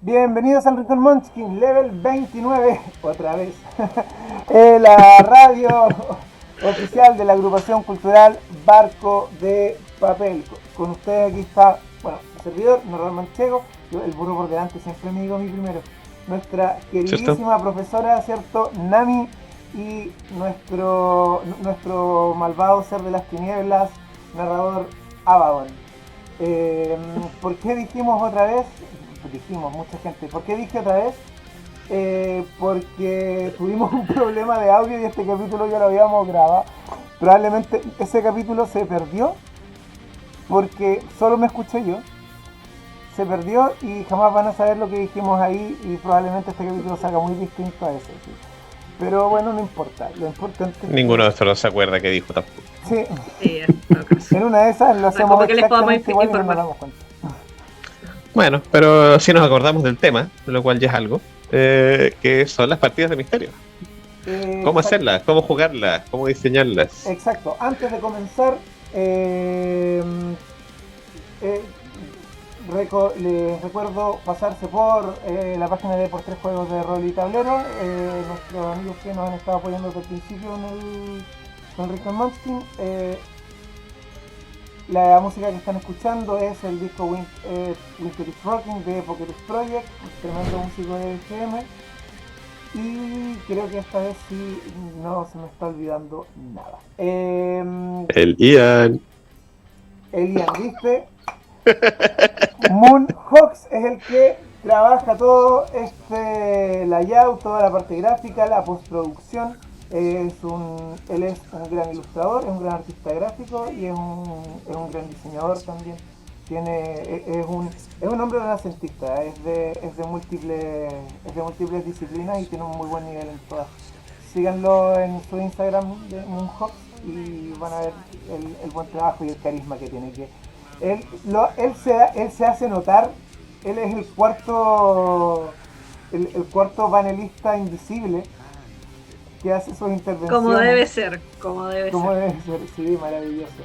Bienvenidos al Rincón Munchkin, level 29, otra vez. La radio oficial de la agrupación cultural Barco de Papel. Con ustedes aquí está, bueno, el servidor, Norral Manchego, el burro por delante, siempre me digo mi primero. Nuestra ¿Cierto? queridísima profesora, ¿cierto? Nami, y nuestro malvado ser de las tinieblas, narrador Abaddon. ¿Por qué dijimos otra vez? Dijimos, mucha gente. ¿Por qué dije otra vez? Porque tuvimos un problema de audio y este capítulo ya lo habíamos grabado. Probablemente ese capítulo se perdió porque solo me escuché yo. Se perdió y jamás van a saber lo que dijimos ahí y probablemente este capítulo salga muy distinto a ese. ¿Sí? Pero bueno, no importa. Lo importante es Ninguno que de estos no se acuerda que dijo tampoco. sí, Sí, en todo caso. en una de esas lo hacemos Tampoco que les podamos exactamente igual y no nos informar. damos cuenta. Bueno, pero sí nos acordamos del tema, lo cual ya es algo, que son las partidas de misterio. ¿Cómo Exacto. hacerlas? ¿Cómo jugarlas? ¿Cómo diseñarlas? Exacto. Antes de comenzar, eh, eh, les recuerdo pasarse por la página de Por Tres Juegos de Rol y Tablero. Nuestros amigos que nos han estado apoyando desde el principio en el Rick Munchkin. La música que están escuchando es el disco Winter is Rocking de Pokerus Project, tremendo músico de EGM. Y creo que esta vez sí no se me está olvidando nada. El Ian. Elian, ¿viste? Moonhawks es el que trabaja todo este layout, toda la parte gráfica, la postproducción. Él es un gran ilustrador, es un gran artista gráfico y es un gran diseñador también. Es un hombre renacentista, es de múltiples disciplinas y tiene un muy buen nivel en todas. Síganlo en su Instagram de Moonhawks y van a ver el buen trabajo y el carisma que tiene. Él se hace notar, él es el cuarto panelista invisible que hace sus intervenciones. Como debe ser, como debe Como ser. debe ser, sí, maravilloso.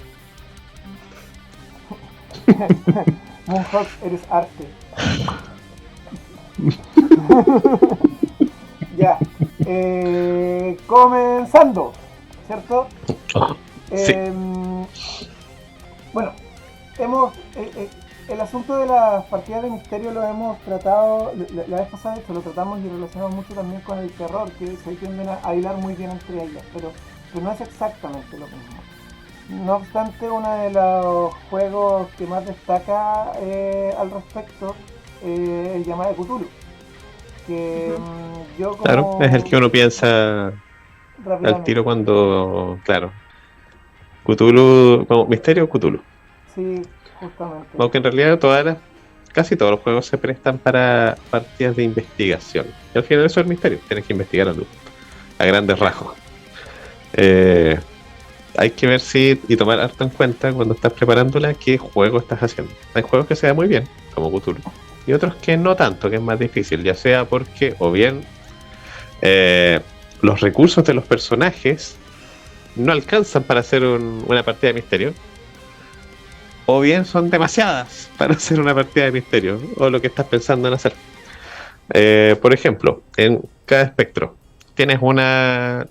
Moonhawks, eres arte. Ya. Comenzando, ¿cierto? Sí. Bueno, el asunto de las partidas de misterio lo hemos tratado, la vez pasada de hecho lo tratamos y relacionamos mucho también con el terror, que se tienden a hilar muy bien entre ellas, pero no es exactamente lo mismo. No obstante, uno de los juegos que más destaca al respecto es el llamado de Cthulhu, que yo Claro, como es el que uno piensa al rápidamente, tiro cuando, claro, Cthulhu, como misterio Cthulhu. sí, justamente, Aunque en realidad casi todos los juegos se prestan para partidas de investigación. Y al final eso es el misterio, tienes que investigar algo, a grandes rasgos. Eh, Hay que ver y tomar harto en cuenta cuando estás preparándola qué juego estás haciendo. Hay juegos que se dan muy bien, como Cthulhu, y otros que no tanto, que es más difícil, ya sea porque o bien los recursos de los personajes no alcanzan para hacer una partida de misterio, o bien son demasiadas para hacer una partida de misterio, o lo que estás pensando en hacer. Por ejemplo, en cada espectro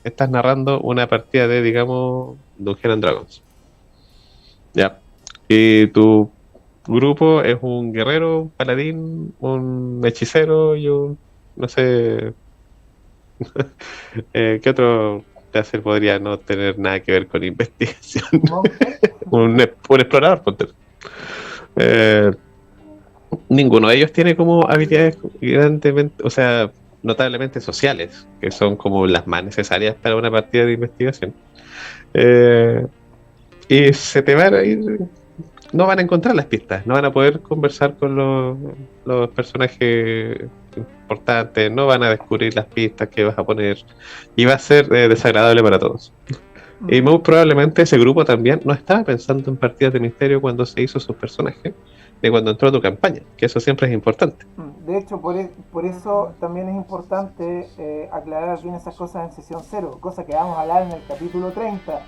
estás narrando una partida de, digamos, Dungeons and Dragons. Ya. Y tu grupo es un guerrero, un paladín, un hechicero y no sé, ¿qué otro clase podría no tener nada que ver con investigación? monje. Un explorador, ponte. Eh, Ninguno de ellos tiene como habilidades grandemente, o sea, notablemente sociales, que son como las más necesarias para una partida de investigación. Eh, y se te van a ir, no van a encontrar las pistas, no van a poder conversar con los personajes importantes, no van a descubrir las pistas que vas a poner y va a ser desagradable para todos. Y muy probablemente ese grupo también no estaba pensando en partidas de misterio cuando se hizo sus personajes, ni cuando entró a tu campaña, que eso siempre es importante. De hecho, por eso también es importante aclarar bien esas cosas en sesión cero, cosa que vamos a hablar en el capítulo 30.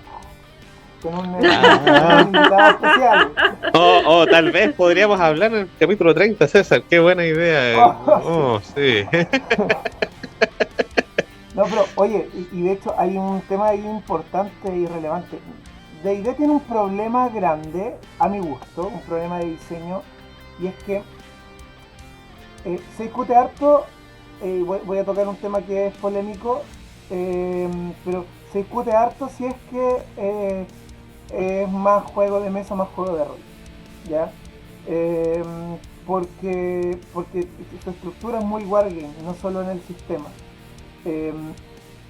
con un invitado especial. Tal vez podríamos hablar en el capítulo 30, César. Qué buena idea. Sí. No, pero oye, y de hecho hay un tema ahí importante y relevante. D&D tiene un problema grande, a mi gusto, un problema de diseño, y es que se discute harto, voy a tocar un tema que es polémico, pero se discute harto si es que es más juego de mesa o más juego de rol, ¿ya? Porque su estructura es muy wargame, no solo en el sistema.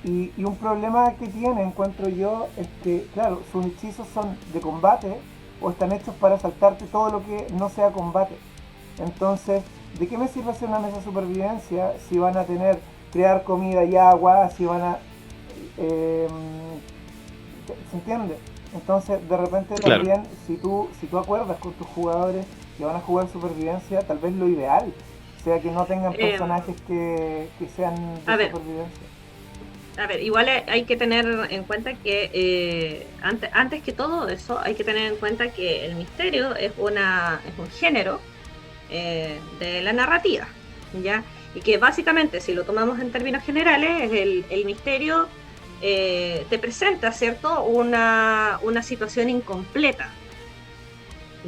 Y un problema que tiene, encuentro yo, es que, claro, sus hechizos son de combate o están hechos para saltarte todo lo que no sea combate. Entonces, ¿de qué me sirve hacer una mesa de supervivencia si van a tener, crear comida y agua, si van a... ¿se entiende? Entonces, de repente Claro. también, si tú acuerdas con tus jugadores que van a jugar supervivencia, tal vez lo ideal sea que no tengan personajes que sean de supervivencia. A ver, igual hay que tener en cuenta que antes que todo eso, hay que tener en cuenta que el misterio es un género de la narrativa, ¿ya? Y que básicamente, si lo tomamos en términos generales, el misterio te presenta, ¿cierto?, una situación incompleta,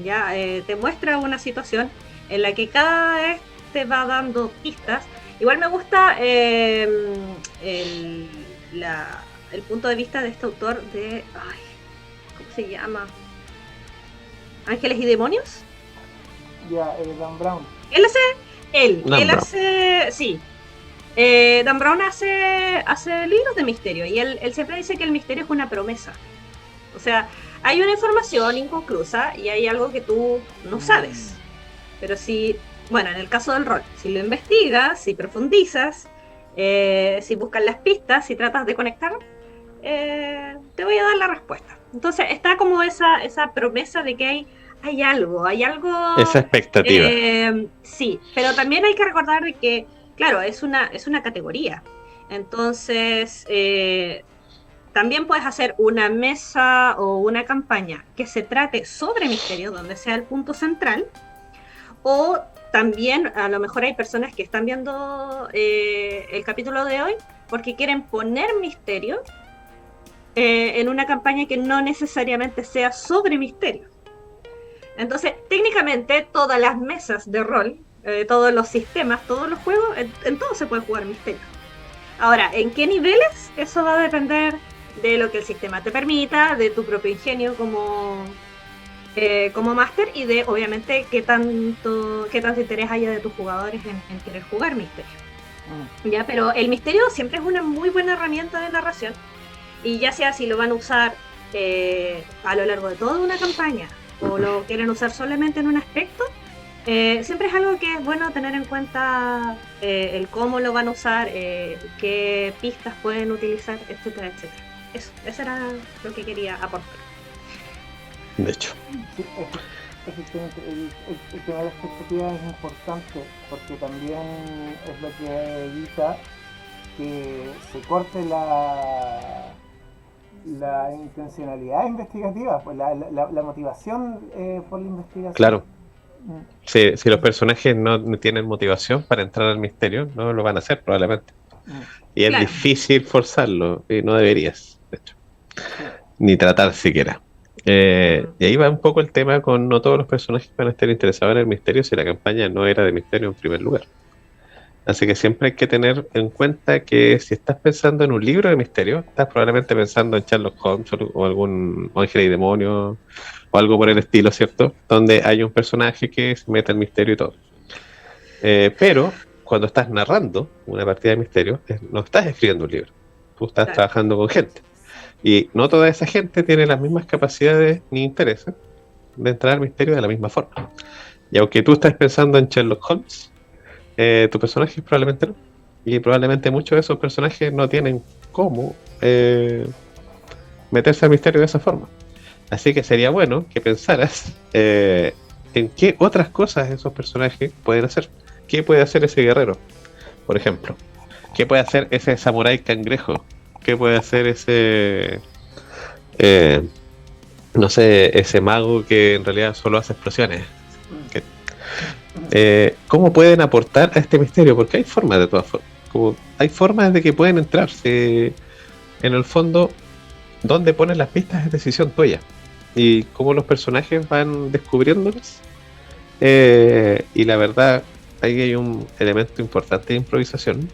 ¿ya? Te muestra una situación en la que cada vez te va dando pistas. Igual me gusta el punto de vista de este autor de... ¿cómo se llama? ¿Ángeles y Demonios? Ya, Dan Brown. Dan Brown hace libros de misterio y él siempre dice que el misterio es una promesa. O sea, hay una información inconclusa y hay algo que tú no sabes. Pero en el caso del rol, si lo investigas, si profundizas, si buscas las pistas, si tratas de conectar, te voy a dar la respuesta. Entonces está como esa promesa de que hay algo. Esa expectativa. Sí, pero también hay que recordar de que, claro, es una categoría. Entonces, también puedes hacer una mesa o una campaña que se trate sobre misterio, donde sea el punto central, o también a lo mejor hay personas que están viendo el capítulo de hoy porque quieren poner misterio en una campaña que no necesariamente sea sobre misterio. Entonces, técnicamente, todas las mesas de rol, todos los sistemas, todos los juegos, en todo se puede jugar misterio. Ahora, ¿en qué niveles? Eso va a depender de lo que el sistema te permita, de tu propio ingenio como máster y de, obviamente, qué tanto interés haya de tus jugadores en querer jugar misterio. Ya, pero el misterio siempre es una muy buena herramienta de narración, y ya sea si lo van a usar a lo largo de toda una campaña o lo quieren usar solamente en un aspecto, siempre es algo que es bueno tener en cuenta, el cómo lo van a usar, qué pistas pueden utilizar, etcétera, etcétera. Eso era lo que quería aportar. De hecho. Sí, efectivamente, el tema de la expectativa es importante porque también es lo que evita que se corte la intencionalidad investigativa, pues la motivación por la investigación. Claro. Si los personajes no tienen motivación para entrar al misterio, no lo van a hacer probablemente. Y es difícil forzarlo, y no deberías, de hecho. Ni tratar siquiera. Y ahí va un poco el tema con no todos los personajes van a estar interesados en el misterio si la campaña no era de misterio en primer lugar. Así que siempre hay que tener en cuenta que si estás pensando en un libro de misterio, estás probablemente pensando en Sherlock Holmes o algún Ángel y Demonio o algo por el estilo, ¿cierto? Donde hay un personaje que se mete al misterio y todo. Pero cuando estás narrando una partida de misterio, no estás escribiendo un libro, tú estás trabajando con gente. Y no toda esa gente tiene las mismas capacidades ni intereses de entrar al misterio de la misma forma. Y aunque tú estés pensando en Sherlock Holmes, tu personaje probablemente no. Y probablemente muchos de esos personajes no tienen cómo meterse al misterio de esa forma. Así que sería bueno que pensaras en qué otras cosas esos personajes pueden hacer. ¿Qué puede hacer ese guerrero, por ejemplo? ¿Qué puede hacer ese samurái cangrejo? ¿Qué puede hacer ese no sé, ese mago que en realidad solo hace explosiones. Que, ¿cómo pueden aportar a este misterio? Porque hay formas de todas formas. Como hay formas de que pueden entrar. Si, en el fondo, dónde pones las pistas es decisión tuya. Y cómo los personajes van descubriéndolas. Y la verdad, ahí hay un elemento importante de improvisación.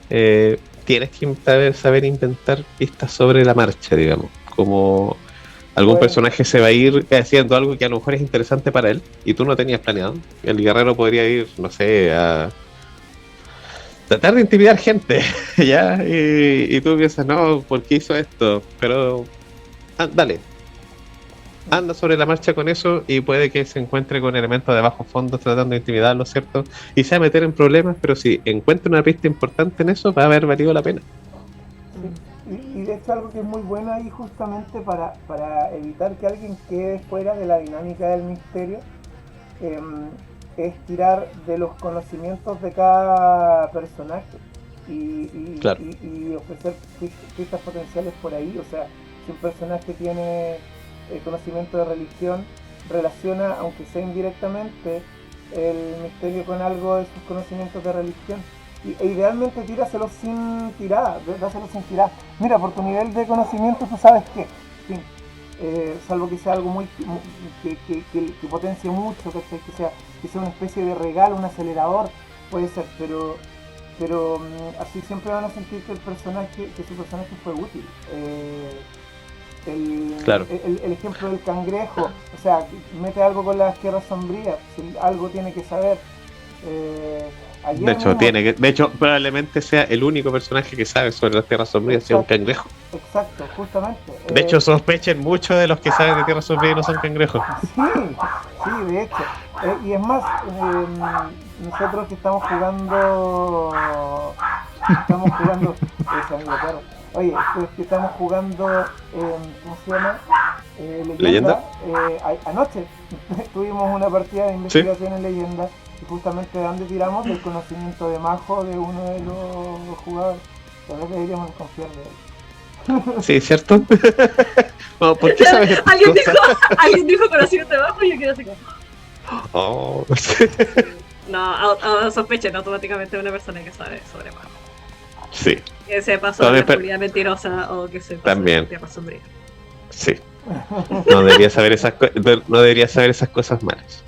Tienes que saber inventar pistas sobre la marcha, digamos. Como algún Bueno, personaje se va a ir haciendo algo que a lo mejor es interesante para él y tú no tenías planeado. El guerrero podría ir, no sé, a tratar de intimidar gente, ¿ya? Y tú piensas, no, ¿por qué hizo esto? Pero, dale, anda sobre la marcha con eso y puede que se encuentre con elementos de bajo fondo tratando de intimidarlo, ¿cierto? Y se va a meter en problemas, pero si encuentra una pista importante en eso, va a haber valido la pena. sí. Y de hecho algo que es muy bueno ahí justamente para evitar que alguien quede fuera de la dinámica del misterio, es tirar de los conocimientos de cada personaje Claro. y ofrecer pistas potenciales por ahí. O sea, si un personaje tiene conocimiento de religión, relaciona, aunque sea indirectamente, el misterio con algo de sus conocimientos de religión. E idealmente tíraselo sin tirada, dáselo sin tirada. Mira, por tu nivel de conocimiento tú sabes que, sí, salvo que sea algo muy que potencie mucho, que sea una especie de regalo, un acelerador, puede ser, pero así siempre van a sentir que su personaje fue útil. Claro. El ejemplo del cangrejo, o sea, mete algo con las tierras sombrías, si algo tiene que saber. De Ayer hecho, mismo, de hecho, probablemente sea el único personaje que sabe sobre las tierras sombrías, sea un cangrejo. exacto, justamente. De hecho, sospechen mucho de los que saben de tierras sombrías y no son cangrejos. Sí, de hecho. Y es más, nosotros que ese amigo, claro. Oye, que estamos jugando, ¿cómo se llama? ¿Leyenda? Anoche tuvimos una partida de Sí. investigación en Leyenda y justamente de donde tiramos del conocimiento de Majo de uno de los jugadores. Tal vez deberíamos confiar de él. Sí, ¿cierto? No, ¿por qué sabes estas cosas? Alguien dijo conocimiento de bajo y yo quiero decir. Oh. No, sospechen automáticamente de una persona que sabe sobre bajo. Sí, Que se pasó También, de Julia mentirosa o que se pasó También. de tierra sombría. sí. No debería saber no debería saber esas cosas malas.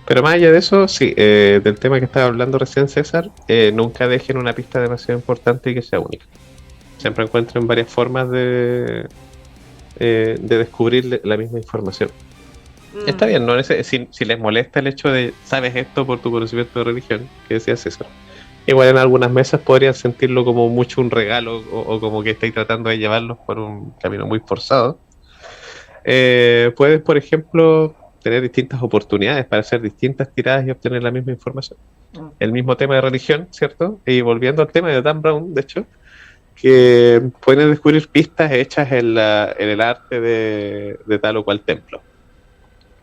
Pero más allá de eso, sí, del tema que estaba hablando recién César, nunca dejen una pista demasiado importante y que sea única. Siempre encuentren varias formas de descubrir la misma información. Está bien, ¿no? Si les molesta el hecho de sabes esto por tu conocimiento de religión, que decía César. Igual en algunas mesas podrían sentirlo como mucho un regalo o como que estáis tratando de llevarlos por un camino muy forzado. Puedes, por ejemplo, tener distintas oportunidades para hacer distintas tiradas y obtener la misma información. El mismo tema de religión, ¿cierto? Y volviendo al tema de Dan Brown, de hecho, que pueden descubrir pistas hechas en el arte de tal o cual templo.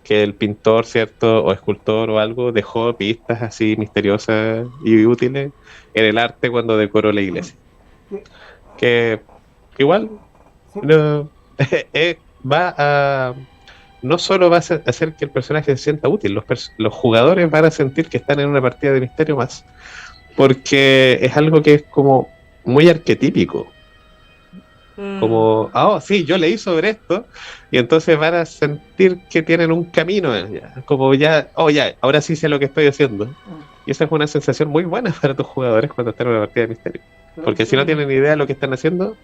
Que el pintor, ¿cierto? O escultor o algo dejó pistas así misteriosas y útiles en el arte cuando decoró la iglesia. Sí. Que igual Sí. no, va a... No solo va a hacer que el personaje se sienta útil, los jugadores van a sentir que están en una partida de misterio más, porque es algo que es como muy arquetípico. Como, sí, yo leí sobre esto, y entonces van a sentir que tienen un camino, como ya, ahora sí sé lo que estoy haciendo. Y esa es una sensación muy buena para tus jugadores cuando están en una partida de misterio. Porque si no tienen idea de lo que están haciendo,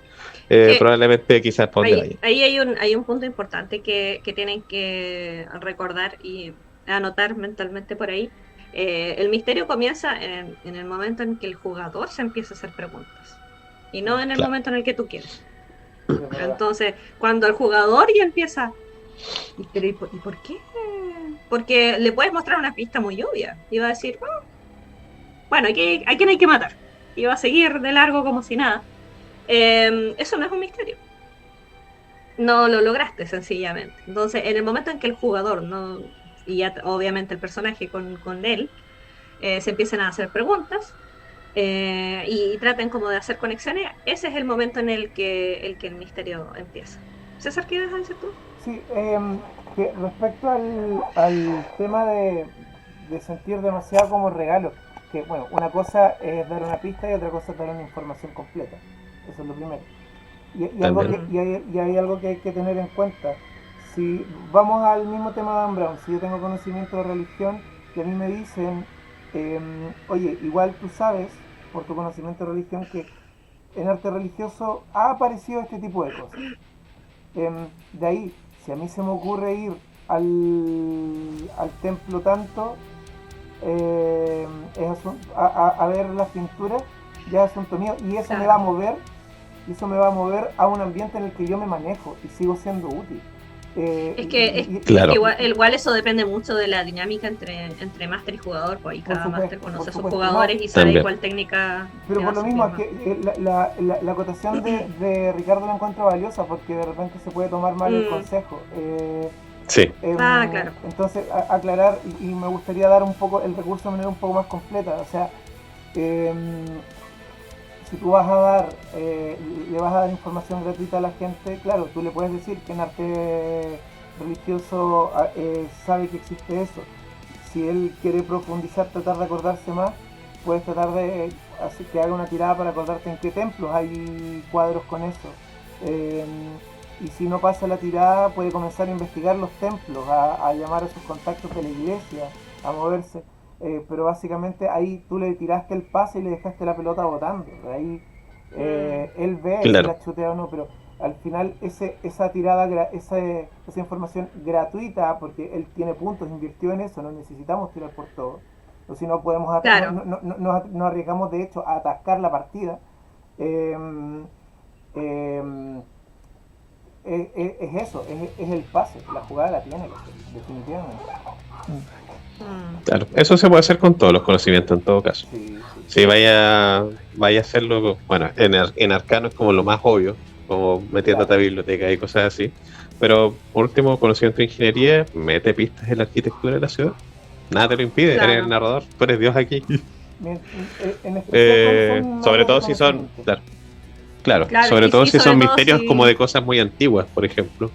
probablemente quizás por dónde vayan. Ahí hay un punto importante que tienen que recordar y anotar mentalmente por ahí. El misterio comienza en el momento en que el jugador se empieza a hacer preguntas y no en el momento en el que tú quieres. Entonces, cuando el jugador ya empieza, ¿y por qué? Porque le puedes mostrar una pista muy obvia y va a decir, bueno, ¿a quién hay que matar? Y va a seguir de largo como si nada. Eso no es un misterio. No lo lograste sencillamente. Entonces, en el momento en que el jugador y ya obviamente el personaje con él se empiezan a hacer preguntas y traten como de hacer conexiones, ese es el momento en el que el misterio empieza. César, ¿qué ibas a decir tú? Sí, que respecto al tema de sentir demasiado como regalo, que bueno, una cosa es dar una pista y otra cosa es dar una información completa. Eso es lo primero. También. Y hay algo que hay que tener en cuenta. Si vamos al mismo tema de Dan Brown, si yo tengo conocimiento de religión y a mí me dicen, oye, igual tú sabes, por tu conocimiento de religión, que en arte religioso ha aparecido este tipo de cosas. De ahí, si a mí se me ocurre ir al templo tanto, a ver las pinturas, ya es asunto mío, y eso me va a mover, a un ambiente en el que yo me manejo y sigo siendo útil. Es que Claro. igual eso depende mucho de la dinámica entre máster y jugador, pues ahí cada supuesto, máster conoce por a sus supuesto, jugadores no. y sabe También. cuál técnica Pero le por va lo a mismo, es servir que la acotación de Ricardo la encuentro valiosa porque de repente se puede tomar mal el consejo. Sí, claro. Entonces, aclarar, y me gustaría dar un poco el recurso de manera un poco más completa. O sea, si tú vas a dar, le vas a dar información gratuita a la gente, claro, tú le puedes decir que en arte religioso sabe que existe eso. Si él quiere profundizar, tratar de acordarse más, puedes tratar de hacer que haga una tirada para acordarte en qué templos hay cuadros con eso. Y si no pasa la tirada, puede comenzar a investigar los templos, a llamar a sus contactos de la iglesia, a moverse. Pero básicamente ahí tú le tiraste el pase y le dejaste la pelota botando. Ahí él ve si claro, la chutea o no, pero al final esa tirada, esa información gratuita, porque él tiene puntos, invirtió en eso, no necesitamos tirar por todo. O si no podemos, Claro, nos arriesgamos de hecho a atascar la partida. Eh, eh, es eso, es el pase, la jugada la tiene que hacer, definitivamente. claro. Eso se puede hacer con todos los conocimientos en todo caso. Sí, Si vaya a hacerlo, bueno, en Arcano es como lo más obvio, como metiéndote a biblioteca y cosas así. Pero por último, conocimiento de ingeniería, mete pistas en la arquitectura de la ciudad. Nada te lo impide, claro. eres el narrador, tú eres Dios aquí. En especial son Sobre áreas todo de si son, conocimiento. claro, Claro, sobre y todo sí, si sobre son todo misterios si- como de cosas muy antiguas, por ejemplo.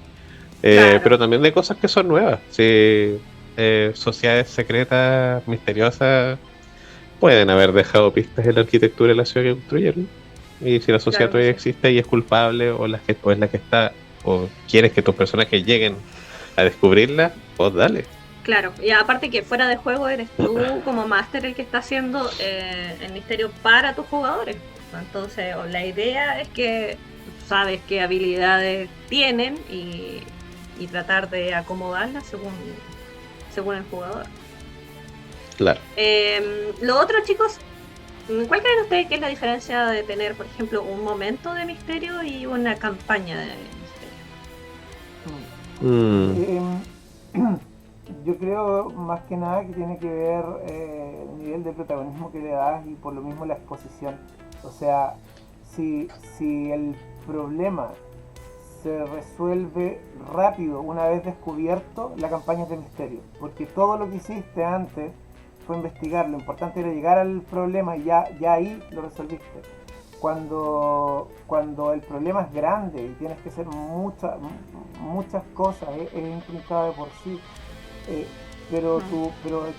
Claro. Pero también de cosas que son nuevas. Sí, sociedades secretas, misteriosas, pueden haber dejado pistas en la arquitectura de la ciudad que construyeron. Y si la sociedad Claro que todavía sí. existe y es culpable, o es la que está, o quieres que tus personajes lleguen a descubrirla, pues dale. Claro, y aparte que fuera de juego eres tú como máster el que está haciendo el misterio para tus jugadores. Entonces, la idea es que sabes qué habilidades tienen y tratar de acomodarlas según el jugador. Claro. Lo otro, chicos, ¿cuál creen ustedes que es la diferencia de tener, por ejemplo, un momento de misterio y una campaña de misterio? Yo creo más que nada que tiene que ver el nivel de protagonismo que le das y por lo mismo la exposición. O sea, si el problema se resuelve rápido una vez descubierto, la campaña es de misterio. Porque todo lo que hiciste antes fue investigar, lo importante era llegar al problema y ya ahí lo resolviste. Cuando el problema es grande y tienes que hacer muchas cosas, es intrincado de por sí. Pero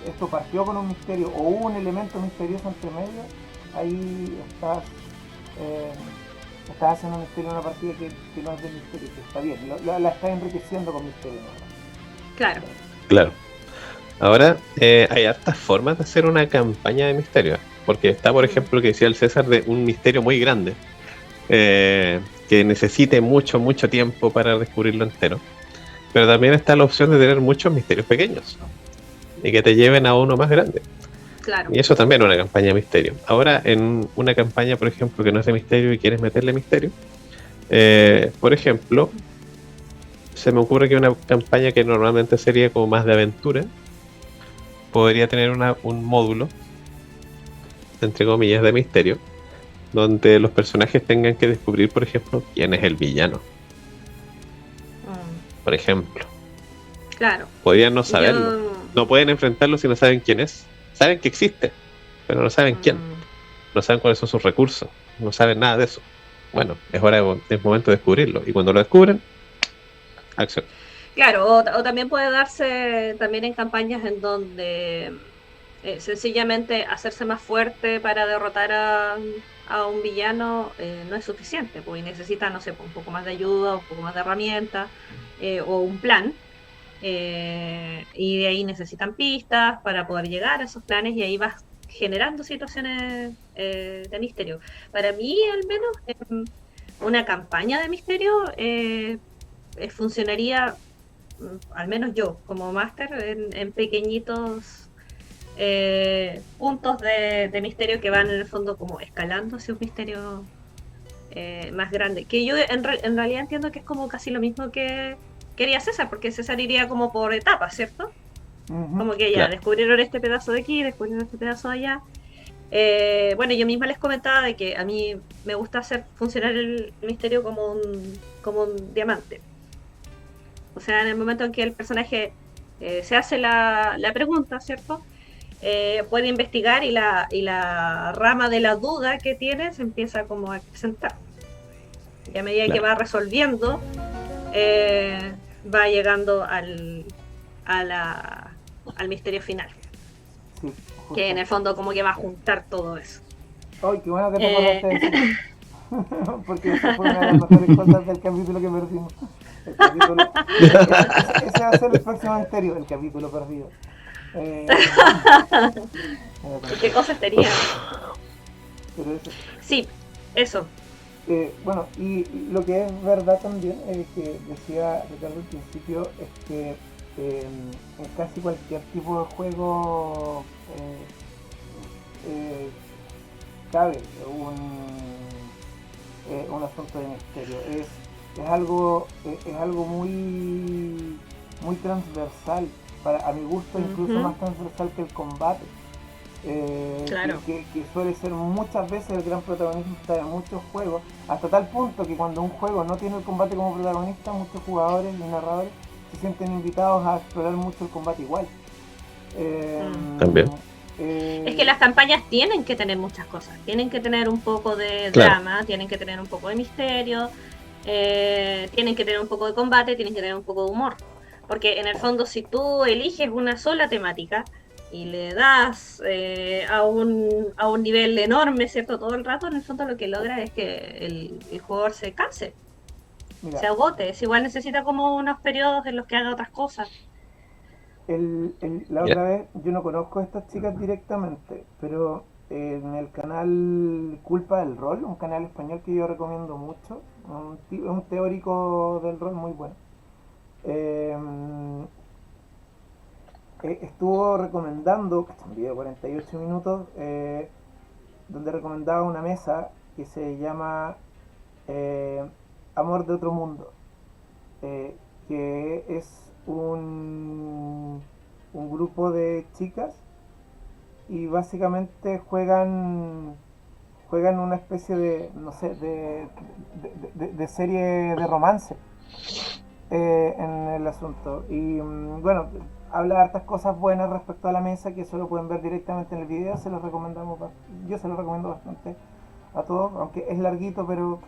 esto partió con un misterio o hubo un elemento misterioso entre medio, ahí estás haciendo un misterio en una partida que no es de misterio, que está bien, la estás enriqueciendo con misterio, ¿no? Claro. Claro. Ahora, hay hartas formas de hacer una campaña de misterio. Porque está, por ejemplo, que decía el César, de un misterio muy grande, que necesite mucho tiempo para descubrirlo entero. Pero también está la opción de tener muchos misterios pequeños y que te lleven a uno más grande. Claro. Y eso también es una campaña de misterio. Ahora, en una campaña, por ejemplo, que no es de misterio y quieres meterle misterio, por ejemplo, se me ocurre que una campaña que normalmente sería como más de aventura podría tener un módulo, entre comillas, de misterio, donde los personajes tengan que descubrir, por ejemplo, quién es el villano. Por ejemplo. Claro. Podrían no saberlo. No pueden enfrentarlo si no saben quién es. Saben que existe, pero no saben quién. No saben cuáles son sus recursos. No saben nada de eso. Bueno, es momento de descubrirlo. Y cuando lo descubren, acción. Claro, o también puede darse también en campañas en donde sencillamente hacerse más fuerte para derrotar a un villano no es suficiente, porque necesita, no sé, un poco más de ayuda, un poco más de herramientas o un plan. Y de ahí necesitan pistas para poder llegar a esos planes y ahí vas generando situaciones de misterio. Para mí, al menos, una campaña de misterio funcionaría, al menos yo, como máster, en pequeñitos puntos de misterio que van en el fondo como escalando hacia un misterio más grande. Que yo en realidad entiendo que es como casi lo mismo que quería César, porque César iría como por etapas, ¿cierto? Como que ya Claro. descubrieron este pedazo de aquí, descubrieron este pedazo de allá. Bueno, yo misma les comentaba de que a mí me gusta hacer funcionar el misterio como un diamante. O sea, en el momento en que el personaje se hace la pregunta, ¿cierto? Puede investigar y la rama de la duda que tiene se empieza como a acrecentar. Y a medida que Claro. va resolviendo, eh, va llegando al misterio final. Sí, Que en justo. el fondo como que va a juntar todo eso. Ay, qué bueno que te Eh, acordaste de eso. Porque esa fue una de las mejores cosas del capítulo que perdimos. El capítulo. Ese va a ser el próximo misterio, el capítulo perdido. Eh, ¿Qué cosas tenía? pero eso. Sí, eso. Bueno, y lo que es verdad también, que decía Ricardo al principio, es que en casi cualquier tipo de juego eh, cabe un asunto de misterio. Es algo muy transversal, a mi gusto incluso Ujú, más transversal que el combate. claro. Que suele ser muchas veces el gran protagonista de muchos juegos, hasta tal punto que cuando un juego no tiene el combate como protagonista, muchos jugadores y narradores se sienten invitados a explorar mucho el combate igual. Eh, Mm. También. Es que las campañas tienen que tener muchas cosas. Tienen que tener un poco de Claro. drama, tienen que tener un poco de misterio, tienen que tener un poco de combate, tienen que tener un poco de humor. Porque en el fondo, si tú eliges una sola temática y le das a un nivel enorme, ¿cierto? Todo el rato, en el fondo lo que logra es que el jugador se canse, se Mira, agote. Es igual necesita como unos periodos en los que haga otras cosas. la Ya. otra vez yo no conozco a estas chicas directamente, pero en el canal Culpa del Rol, un canal español que yo recomiendo mucho, un teórico del rol muy bueno. Eh, Estuvo recomendando, que es un video de 48 minutos, donde recomendaba una mesa que se llama eh, Amor de Otro Mundo, que es un grupo de chicas y básicamente juegan una especie de, no sé, de serie de romance en el asunto. Y bueno, habla de hartas cosas buenas respecto a la mesa que eso lo pueden ver directamente en el video. Yo se lo recomiendo bastante a todos, aunque es larguito, pero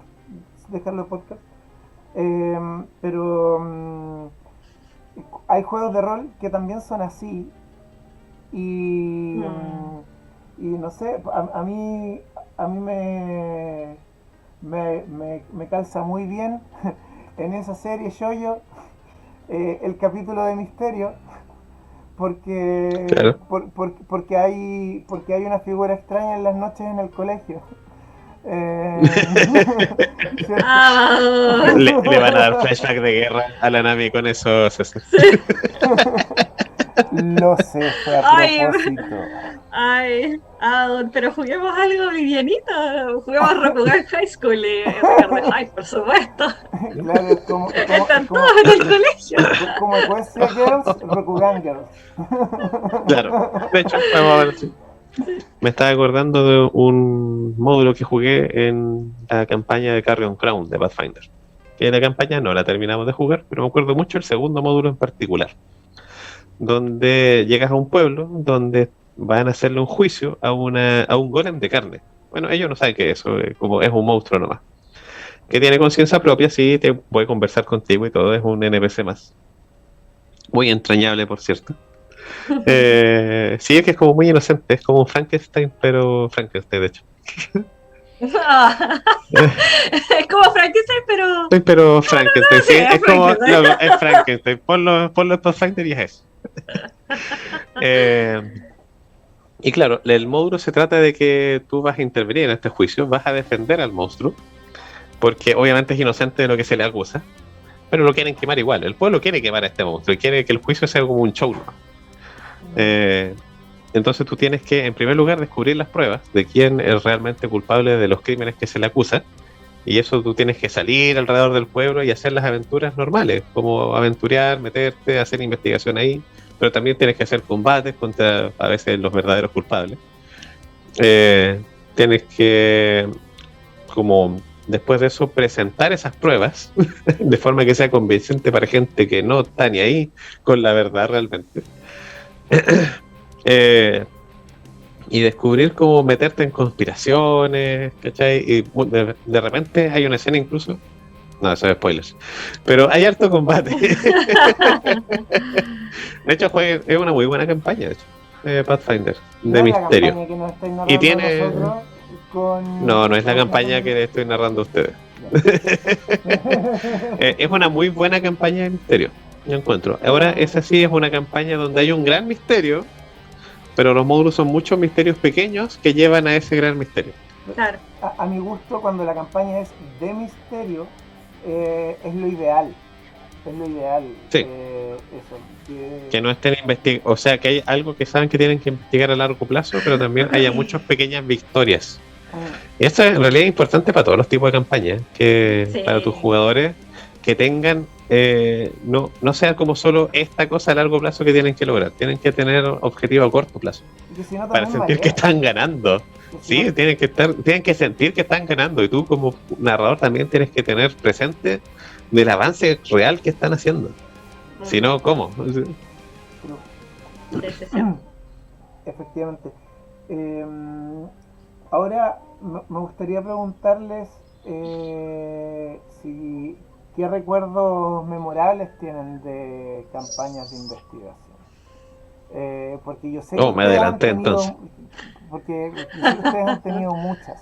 dejarlo en podcast. Pero hay juegos de rol que también son así y, Mm. y no sé, a mí me calza muy bien en esa serie Shoyo el capítulo de misterio Claro. porque hay una figura extraña en las noches en el colegio. Eh, ¿Cierto? Ah, Le van a dar flashback de guerra a la Nami con eso, César. sí. Lo sé, fue a Ay, propósito. ay, pero juguemos algo livianito, juguemos Rokugan High School y Ricardo High, por supuesto. Claro, Están todos en el colegio. como Equestria Girls, Rokugan Girls. Claro. De hecho, vamos a ver. Sí. Me estaba acordando de un módulo que jugué en la campaña de Carrion Crown de Pathfinder. Que la campaña no la terminamos de jugar, pero me acuerdo mucho el segundo módulo en particular, donde llegas a un pueblo donde van a hacerle un juicio a un golem de carne. Bueno, ellos no saben qué es eso, como es un monstruo nomás. Que tiene conciencia propia, sí, te puede conversar contigo y todo, es un NPC más. Muy entrañable, por cierto. Sí, es que es como muy inocente, es como un Frankenstein, pero Frankenstein, de hecho. Ah, es como Frankenstein, pero Sí, pero Frankenstein, sí, sí, es es como, Frankenstein. loco, es Frankenstein, ponlo en Pathfinder y es eso. Eh, y claro, el módulo se trata de que tú vas a intervenir en este juicio, vas a defender al monstruo, porque obviamente es inocente de lo que se le acusa, pero lo quieren quemar igual. El pueblo quiere quemar a este monstruo y quiere que el juicio sea como un show, ¿no? Eh, entonces tú tienes que, en primer lugar, descubrir las pruebas de quién es realmente culpable de los crímenes que se le acusa. Y eso tú tienes que salir alrededor del pueblo y hacer las aventuras normales, como aventurear, meterte, hacer investigación ahí, pero también tienes que hacer combates contra a veces los verdaderos culpables. Tienes que, como después de eso, presentar esas pruebas de forma que sea convincente para gente que no está ni ahí con la verdad realmente. Eh, y descubrir cómo meterte en conspiraciones, ¿cachai? Y de repente hay una escena incluso. No, eso es spoilers. Pero hay harto combate. De hecho, es una muy buena campaña, de hecho, Pathfinder, de No es la misterio. campaña que nos estáis narrando Y tiene. nosotros con... No, no es la con- campaña que le estoy narrando a ustedes. Es una muy buena campaña de misterio, yo encuentro. Ahora, esa sí es una campaña donde hay un gran misterio, pero los módulos son muchos misterios pequeños que llevan a ese gran misterio. claro. A mi gusto, cuando la campaña es de misterio, es lo ideal. Es lo ideal. Sí. Eso. Que no estén investigando, o sea, que hay algo que saben que tienen que investigar a largo plazo, pero también haya muchas pequeñas victorias. Y esto en realidad es importante para todos los tipos de campañas, que Sí. para tus jugadores que tengan, no sea como solo esta cosa a largo plazo que tienen que lograr, tienen que tener objetivo a corto plazo, Y que si no, para también sentir que marea. están ganando. Que si Sí, no- tienen que sentir que están ganando, y tú como narrador también tienes que tener presente del avance real que están haciendo. Si no, ¿cómo? Sí, sí, sí. Efectivamente. Ahora me gustaría preguntarles qué recuerdos memorables tienen de campañas de investigación. Porque yo sé que Oh, me ustedes han adelanté tenido, entonces. porque yo sé que ustedes han tenido muchas.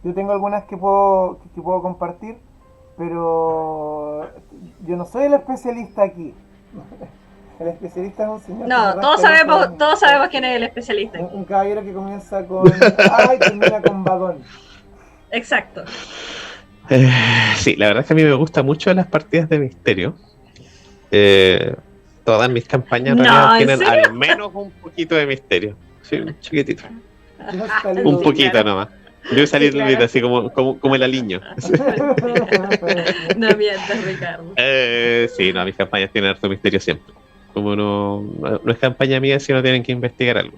Yo tengo algunas que puedo compartir, pero yo no soy el especialista aquí. El especialista es un señor que No, se todos rasca sabemos quién es el especialista. un caballero que comienza con A y termina con vagón. Exacto. Sí, la verdad es que a mí me gustan mucho las partidas de misterio. Todas mis campañas en No, realidad ¿en tienen serio? al menos un poquito de misterio. Sí, un chiquitito. Yo salí Un Sí, poquito claro. nomás. Yo salí Sí, claro. así como el aliño. No mientas, Ricardo. Sí, no, mis campañas tienen harto misterio siempre. Como no es campaña mía si no tienen que investigar algo.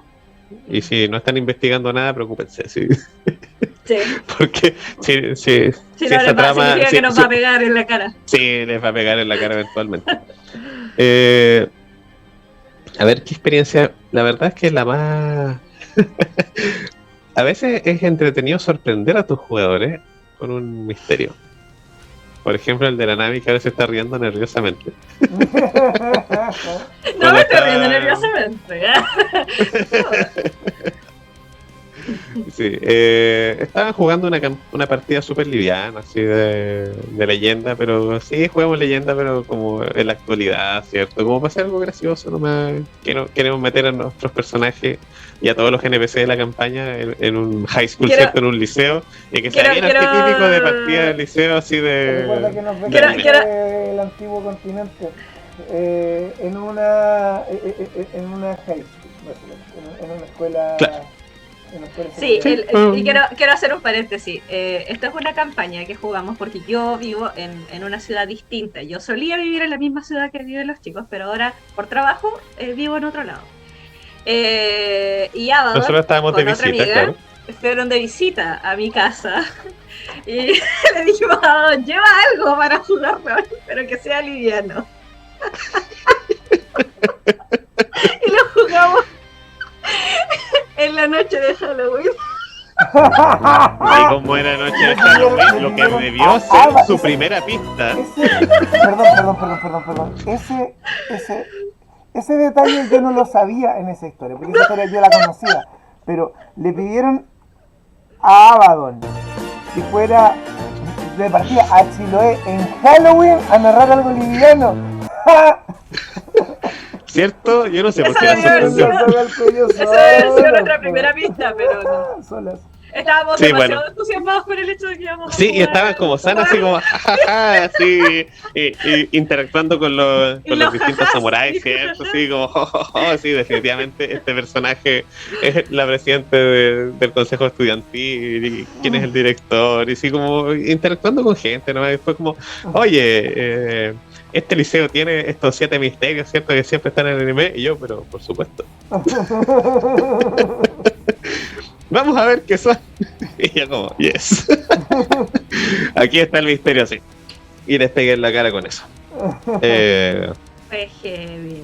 Y si no están investigando nada, preocúpense. ¿Sí? Sí. Porque si Si no, esa trama. significa Sí, que nos va a pegar en la cara. sí, les va a pegar en la cara eventualmente. A ver, ¿qué experiencia? La verdad es que la más. A veces es entretenido sorprender a tus jugadores con un misterio. Por ejemplo, el de la Nami que ahora se está riendo nerviosamente. No me estoy está- riendo nerviosamente. Sí, estaban jugando una partida súper liviana, así de leyenda, pero sí, jugamos leyenda, pero como en la actualidad, ¿cierto? Como para hacer algo gracioso, nomás que no queremos meter a nuestros personajes y a todos los NPC de la campaña en un high school, Quiero- ¿cierto? En un liceo, y que sea bien quiero- arquetípico de partida del liceo, así Recuerda de. que nos Quiero- venimos quiero- del antiguo continente en una high school, básicamente, en una escuela. Claro. En una escuela Sí, secundaria. y quiero hacer un paréntesis. Esto es una campaña que jugamos porque yo vivo en una ciudad distinta. Yo solía vivir en la misma ciudad que viven los chicos, pero ahora por trabajo vivo en otro lado. Y Abaddon, Nosotros estábamos con de otra visita, amiga, claro. fueron de visita a mi casa. Y le dijimos a Abaddon, lleva algo para jugar rol, pero que sea liviano. Y lo jugamos en la noche de Halloween. Y como era noche de Halloween, lo que debió ser su primera pista. Perdón. Ese detalle yo no lo sabía en esa historia, porque esa historia yo la conocía. Pero le pidieron a Abaddon que fuera de partida a Chiloé en Halloween a narrar algo liviano. ¿Cierto? Yo no sé por Esa qué la debió haber sorprendió. Esa debe haber sido nuestra primera pista, pero no. Solas. Estábamos Sí, demasiado bueno. entusiasmados con el hecho de que íbamos a Sí, y jugar. estaban como sanas, así como jajaja, así, y interactuando con los distintos jajás, samuráis, y ¿cierto? jajás. Así como, sí, definitivamente este personaje es la presidenta del consejo estudiantil, y quién es el director, y así como interactuando con gente, ¿no? Y después como, oye, este liceo tiene estos 7 misterios, ¿cierto? Que siempre están en el anime, y yo, pero por supuesto. Vamos a ver qué son. Y yo como, yes. Aquí está el misterio así. Y les pegué en la cara con eso. Fue heavy.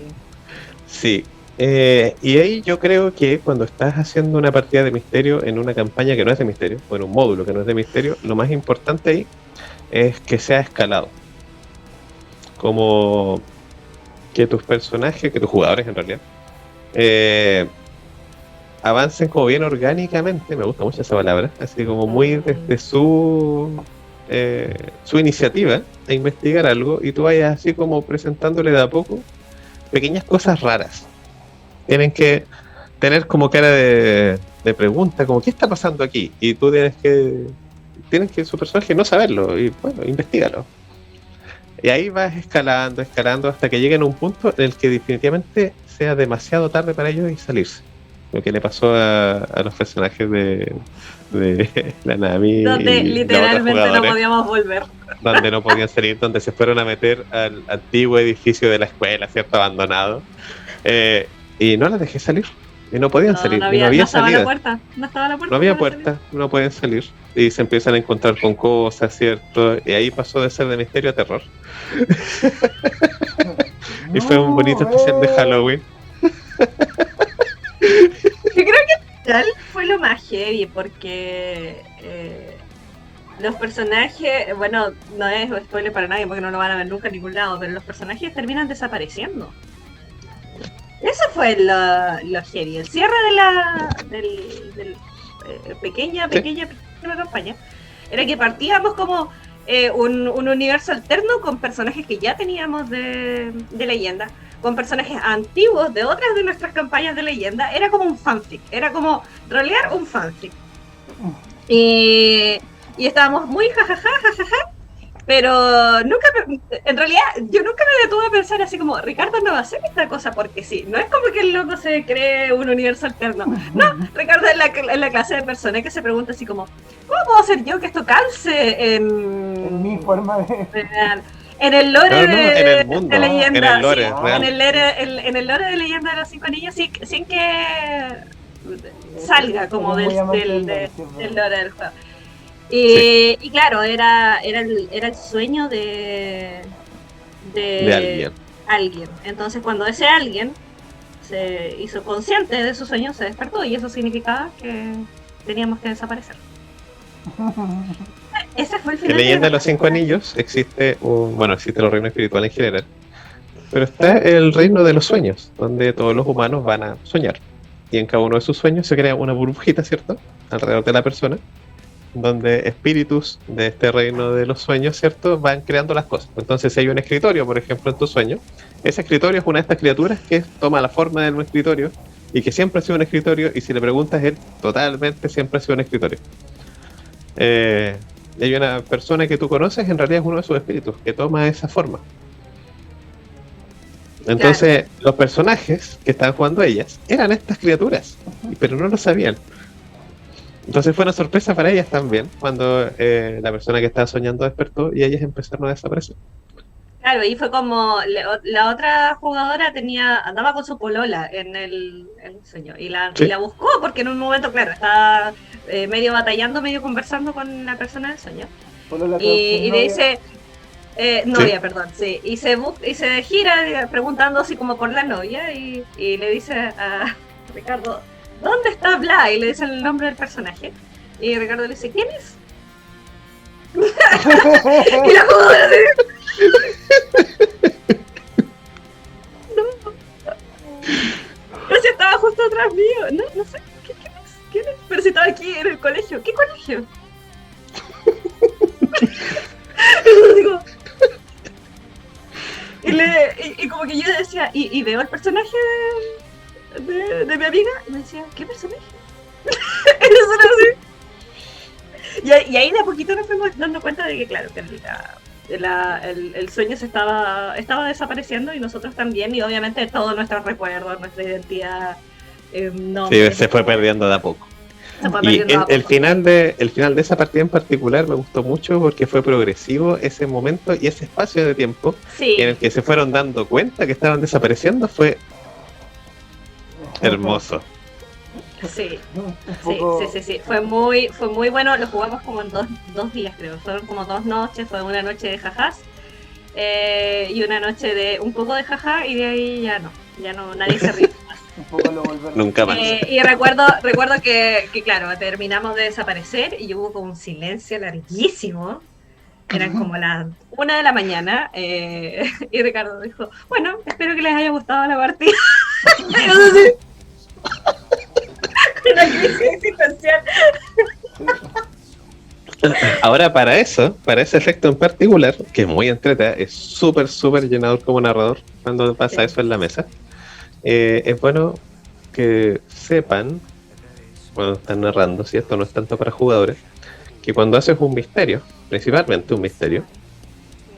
Sí. Y ahí yo creo que cuando estás haciendo una partida de misterio en una campaña que no es de misterio, o en un módulo que no es de misterio, lo más importante ahí es que sea escalado. Como que tus personajes, que tus jugadores en realidad, avancen como bien orgánicamente, me gusta mucho esa palabra, así como muy desde su iniciativa a investigar algo, y tú vayas así como presentándole de a poco pequeñas cosas raras. Tienen que tener como cara de pregunta, como ¿qué está pasando aquí? Y tú tienes que su personaje no saberlo, y bueno, investigalo. Y ahí vas escalando hasta que lleguen a un punto en el que definitivamente sea demasiado tarde para ellos y salirse. Lo que le pasó a los personajes de la Nami Donde y literalmente los otros no jugadores, podíamos volver. donde no podían salir, donde se fueron a meter al antiguo edificio de la escuela, ¿cierto? Abandonado. Y no las dejé salir. Y no podían salir. No Y no había estaba salida. la puerta. No estaba la puerta. No había para salir. puerta, no pueden salir. Y se empiezan a encontrar con cosas, ¿cierto? Y ahí pasó de ser de misterio a terror. Y fue un bonito especial de Halloween. Yo creo que tal fue lo más heavy porque los personajes, bueno, no es spoiler para nadie porque no lo van a ver nunca en ningún lado, pero los personajes terminan desapareciendo. Eso fue lo heavy. El cierre del pequeña campaña era que partíamos como un universo alterno con personajes que ya teníamos de leyenda, con personajes antiguos de otras de nuestras campañas de leyenda. Era como un fanfic, era como rolear un fanfic. Y estábamos muy jajaja, pero nunca, en realidad, yo nunca me detuve a pensar así como, Ricardo no va a hacer esta cosa porque sí. No es como que el loco se cree un universo alterno. No, Ricardo es la clase de persona que se pregunta así como, ¿cómo puedo hacer yo que esto calce en mi forma de... En el lore en el mundo, de leyenda, en el lore, sí, en el lore de leyenda de los 5 anillos, sin que salga como del lore del juego. Y claro, era el sueño de alguien. Entonces cuando ese alguien se hizo consciente de su sueño, se despertó, y eso significaba que teníamos que desaparecer. Ese fue el final. En Leyenda de los 5 Anillos existe existe el reino espiritual en general, pero está el reino de los sueños, donde todos los humanos van a soñar, y en cada uno de sus sueños se crea una burbujita, ¿cierto?, alrededor de la persona, donde espíritus de este reino de los sueños, ¿cierto?, van creando las cosas. Entonces, si hay un escritorio, por ejemplo, en tu sueño, ese escritorio es una de estas criaturas que toma la forma de un escritorio, y que siempre ha sido un escritorio, y si le preguntas, él totalmente siempre ha sido un escritorio. Hay una persona que tú conoces, en realidad es uno de sus espíritus, que toma esa forma. Entonces, los personajes que estaban jugando ellas eran estas criaturas, pero no lo sabían. Entonces fue una sorpresa para ellas también, cuando la persona que estaba soñando despertó y ellas empezaron a desaparecer. Claro, y fue como la otra jugadora andaba con su polola en el sueño, y la buscó porque en un momento, claro, estaba medio batallando, medio conversando con la persona del sueño. Y le dice, novia, perdón, sí, y se gira preguntando así como por la novia, y le dice a Ricardo, ¿dónde está Bla? Y le dice el nombre del personaje. Y Ricardo le dice, ¿quién es? Y la jugadora así. No. Pero si estaba justo atrás mío. No sé. ¿Quién es? Pero si estaba aquí en el colegio. ¿Qué colegio? Y digo, y como que yo decía, y veo el personaje de mi amiga, y me decía, ¿qué personaje? Y nosotros así. Y ahí de a poquito nos fuimos dando cuenta de que, claro, que el sueño estaba desapareciendo y nosotros también, y obviamente todos nuestros recuerdos, nuestra identidad, sí, se fue perdiendo de a poco. Y el final de esa partida en particular me gustó mucho porque fue progresivo ese momento y ese espacio de tiempo en el que se fueron dando cuenta que estaban desapareciendo. Fue hermoso. Sí. Fue muy bueno. Lo jugamos como en dos días, creo. Fueron como 2 noches. Fue una noche de jajás y una noche de un poco de jajá, y de ahí ya no nadie se ríe. Nunca más. Y recuerdo que, claro, terminamos de desaparecer y hubo como un silencio larguísimo. Eran como las 1 de la mañana y Ricardo dijo, bueno, espero que les haya gustado la partida. Y no sé si... Una crisis existencial. Ahora para ese efecto en particular, que es muy entretenido, es súper llenador como narrador cuando pasa eso en la mesa. Es bueno que sepan, cuando están narrando, si esto no es tanto para jugadores, que cuando haces un misterio, principalmente un misterio,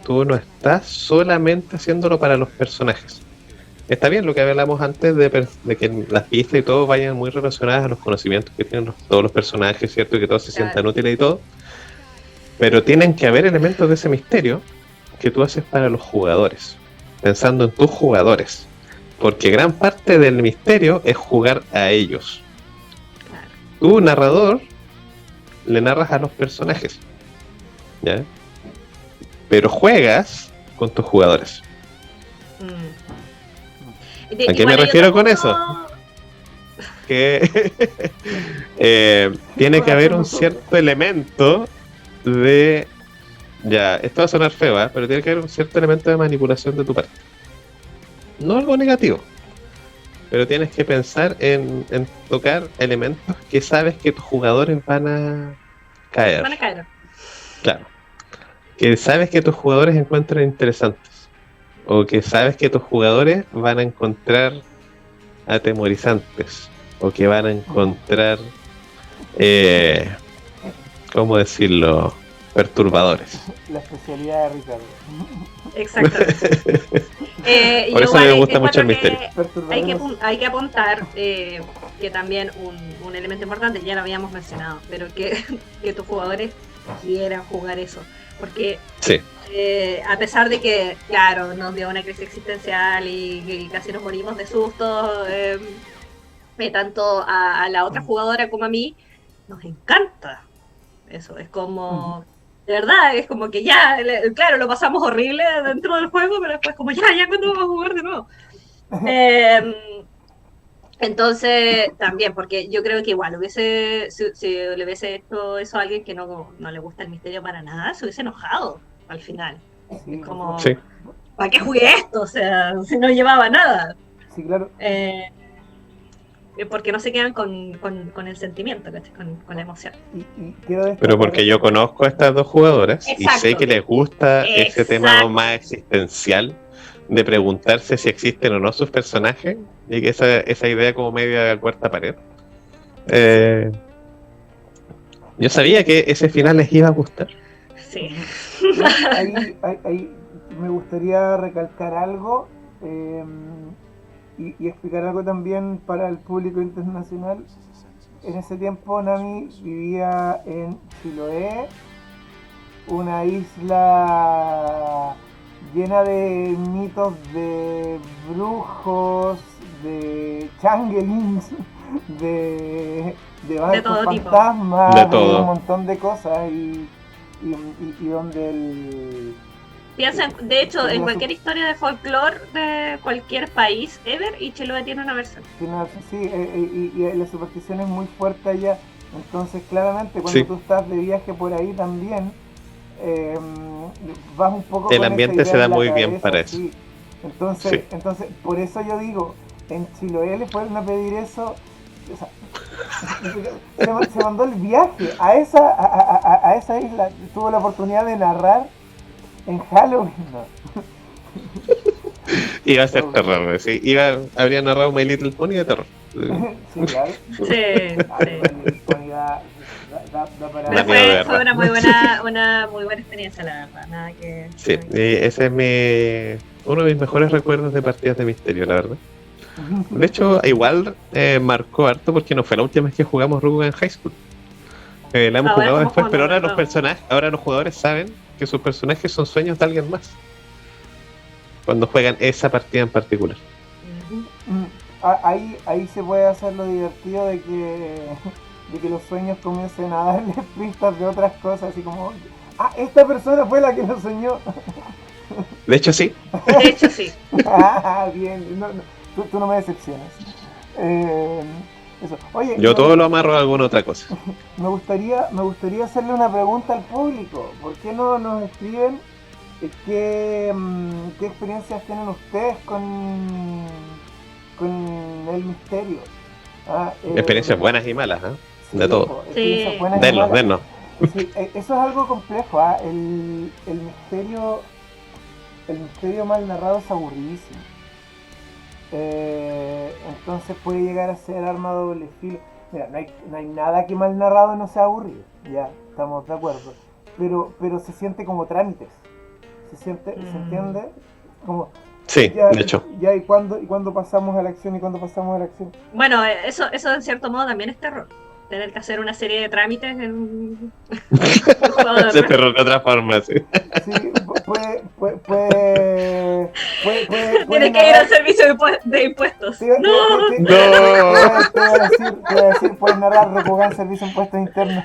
tú no estás solamente haciéndolo para los personajes. Está bien lo que hablamos antes de que las pistas y todo vayan muy relacionadas a los conocimientos que tienen todos los personajes, ¿cierto? Y que todos se sientan útiles y todo. Pero tienen que haber elementos de ese misterio que tú haces para los jugadores, pensando en tus jugadores. Porque gran parte del misterio es jugar a ellos. Tú, narrador, le narras a los personajes, ¿ya? Pero juegas con tus jugadores. ¿A qué me refiero con eso? Que tiene que haber un cierto elemento de... Ya, esto va a sonar feo, ¿eh? Pero tiene que haber un cierto elemento de manipulación de tu parte. No algo negativo, pero tienes que pensar en tocar elementos que sabes que tus jugadores van a caer. Claro. Que sabes que tus jugadores encuentran interesantes. O que sabes que tus jugadores van a encontrar atemorizantes. O que van a encontrar, ¿cómo decirlo? Perturbadores. La especialidad de Ricardo. Exactamente. Por eso me gusta mucho el misterio. Hay que apuntar que también un elemento importante, ya lo habíamos mencionado, pero que tus jugadores quieran jugar eso. Porque sí. A pesar de que, claro, nos dio una crisis existencial y casi nos morimos de susto, tanto a la otra jugadora como a mí, nos encanta. Eso es como... De verdad, es como que ya, claro, lo pasamos horrible dentro del juego, pero después como ya cuando vamos a jugar de nuevo. Entonces, también, porque yo creo que igual si le hubiese hecho eso a alguien que no le gusta el misterio para nada, se hubiese enojado al final. Sí, es como, sí. ¿Para qué jugué esto? O sea, si no llevaba nada. Sí, claro. Porque no se quedan con el sentimiento, con la emoción. Pero porque yo conozco a estas dos jugadoras. Exacto. Y sé que les gusta ese tema más existencial de preguntarse si existen o no sus personajes, y que esa idea como media cuarta pared. Yo sabía que ese final les iba a gustar. Sí. Ahí me gustaría recalcar algo y explicar algo también para el público internacional. En ese tiempo Nami vivía en Chiloé, una isla llena de mitos de brujos, de changelings, de barcos fantasmas, de un montón de cosas y donde piensan, de hecho, en cualquier historia de folclore de cualquier país ever, y Chiloé tiene una versión. Sí, y la superstición es muy fuerte allá. Entonces, claramente, cuando Sí. tú estás de viaje por ahí también, eh, vas un poco El con esa ambiente se idea da en la muy bien cabeza, para eso. sí. Sí. Entonces, por eso yo digo, en Chiloé le fueron a pedir eso, o sea, se mandó el viaje a esa isla, tuvo la oportunidad de narrar en Halloween, ¿no? Iba a ser terror, sí. Habría narrado My Little Pony de terror. Sí, claro. Sí, Ay, sí. My Little Pony da para... Da Pero miedo de fue verdad. una muy buena experiencia, la verdad. Sí, Nada y ese es uno de mis mejores recuerdos de partidas de misterio, la verdad. De hecho, igual marcó harto porque no fue la última vez que jugamos Ruga en High School. La hemos Ahora jugado estamos después, jugando pero de nuevo. ahora los jugadores saben que sus personajes son sueños de alguien más cuando juegan esa partida en particular. Ujú. Ahí se puede hacer lo divertido de que los sueños comiencen a darle pistas de otras cosas, así como, esta persona fue la que lo soñó. De hecho, sí, De hecho, sí. Bien, tú no me decepcionas. Eh, eso. Oye, yo todo lo amarro a alguna otra cosa. me gustaría hacerle una pregunta al público. ¿Por qué no nos escriben qué experiencias tienen ustedes con el misterio? Experiencias buenas y malas, ¿eh? Sí, De todo. po, experiencias Sí. buenas y Denlos, malas. denlos. Sí, eso es algo complejo. El misterio mal narrado es aburridísimo. Entonces puede llegar a ser arma de doble filo. Mira, no hay nada que mal narrado no sea aburrido, ya, estamos de acuerdo. Pero se siente como trámites. ¿Se entiende? Como, Sí, ya, de hecho. ya y cuándo pasamos a la acción y cuándo pasamos a la acción. Bueno, eso en cierto modo también es terror. Tener que hacer una serie de trámites en un juego de Se rol. cerró de otra forma, sí. Sí, puede Tienes que ir narrar. al servicio de impuestos. Te iba ¡No! a decir, puedes narrar repugar el servicio de impuestos internos.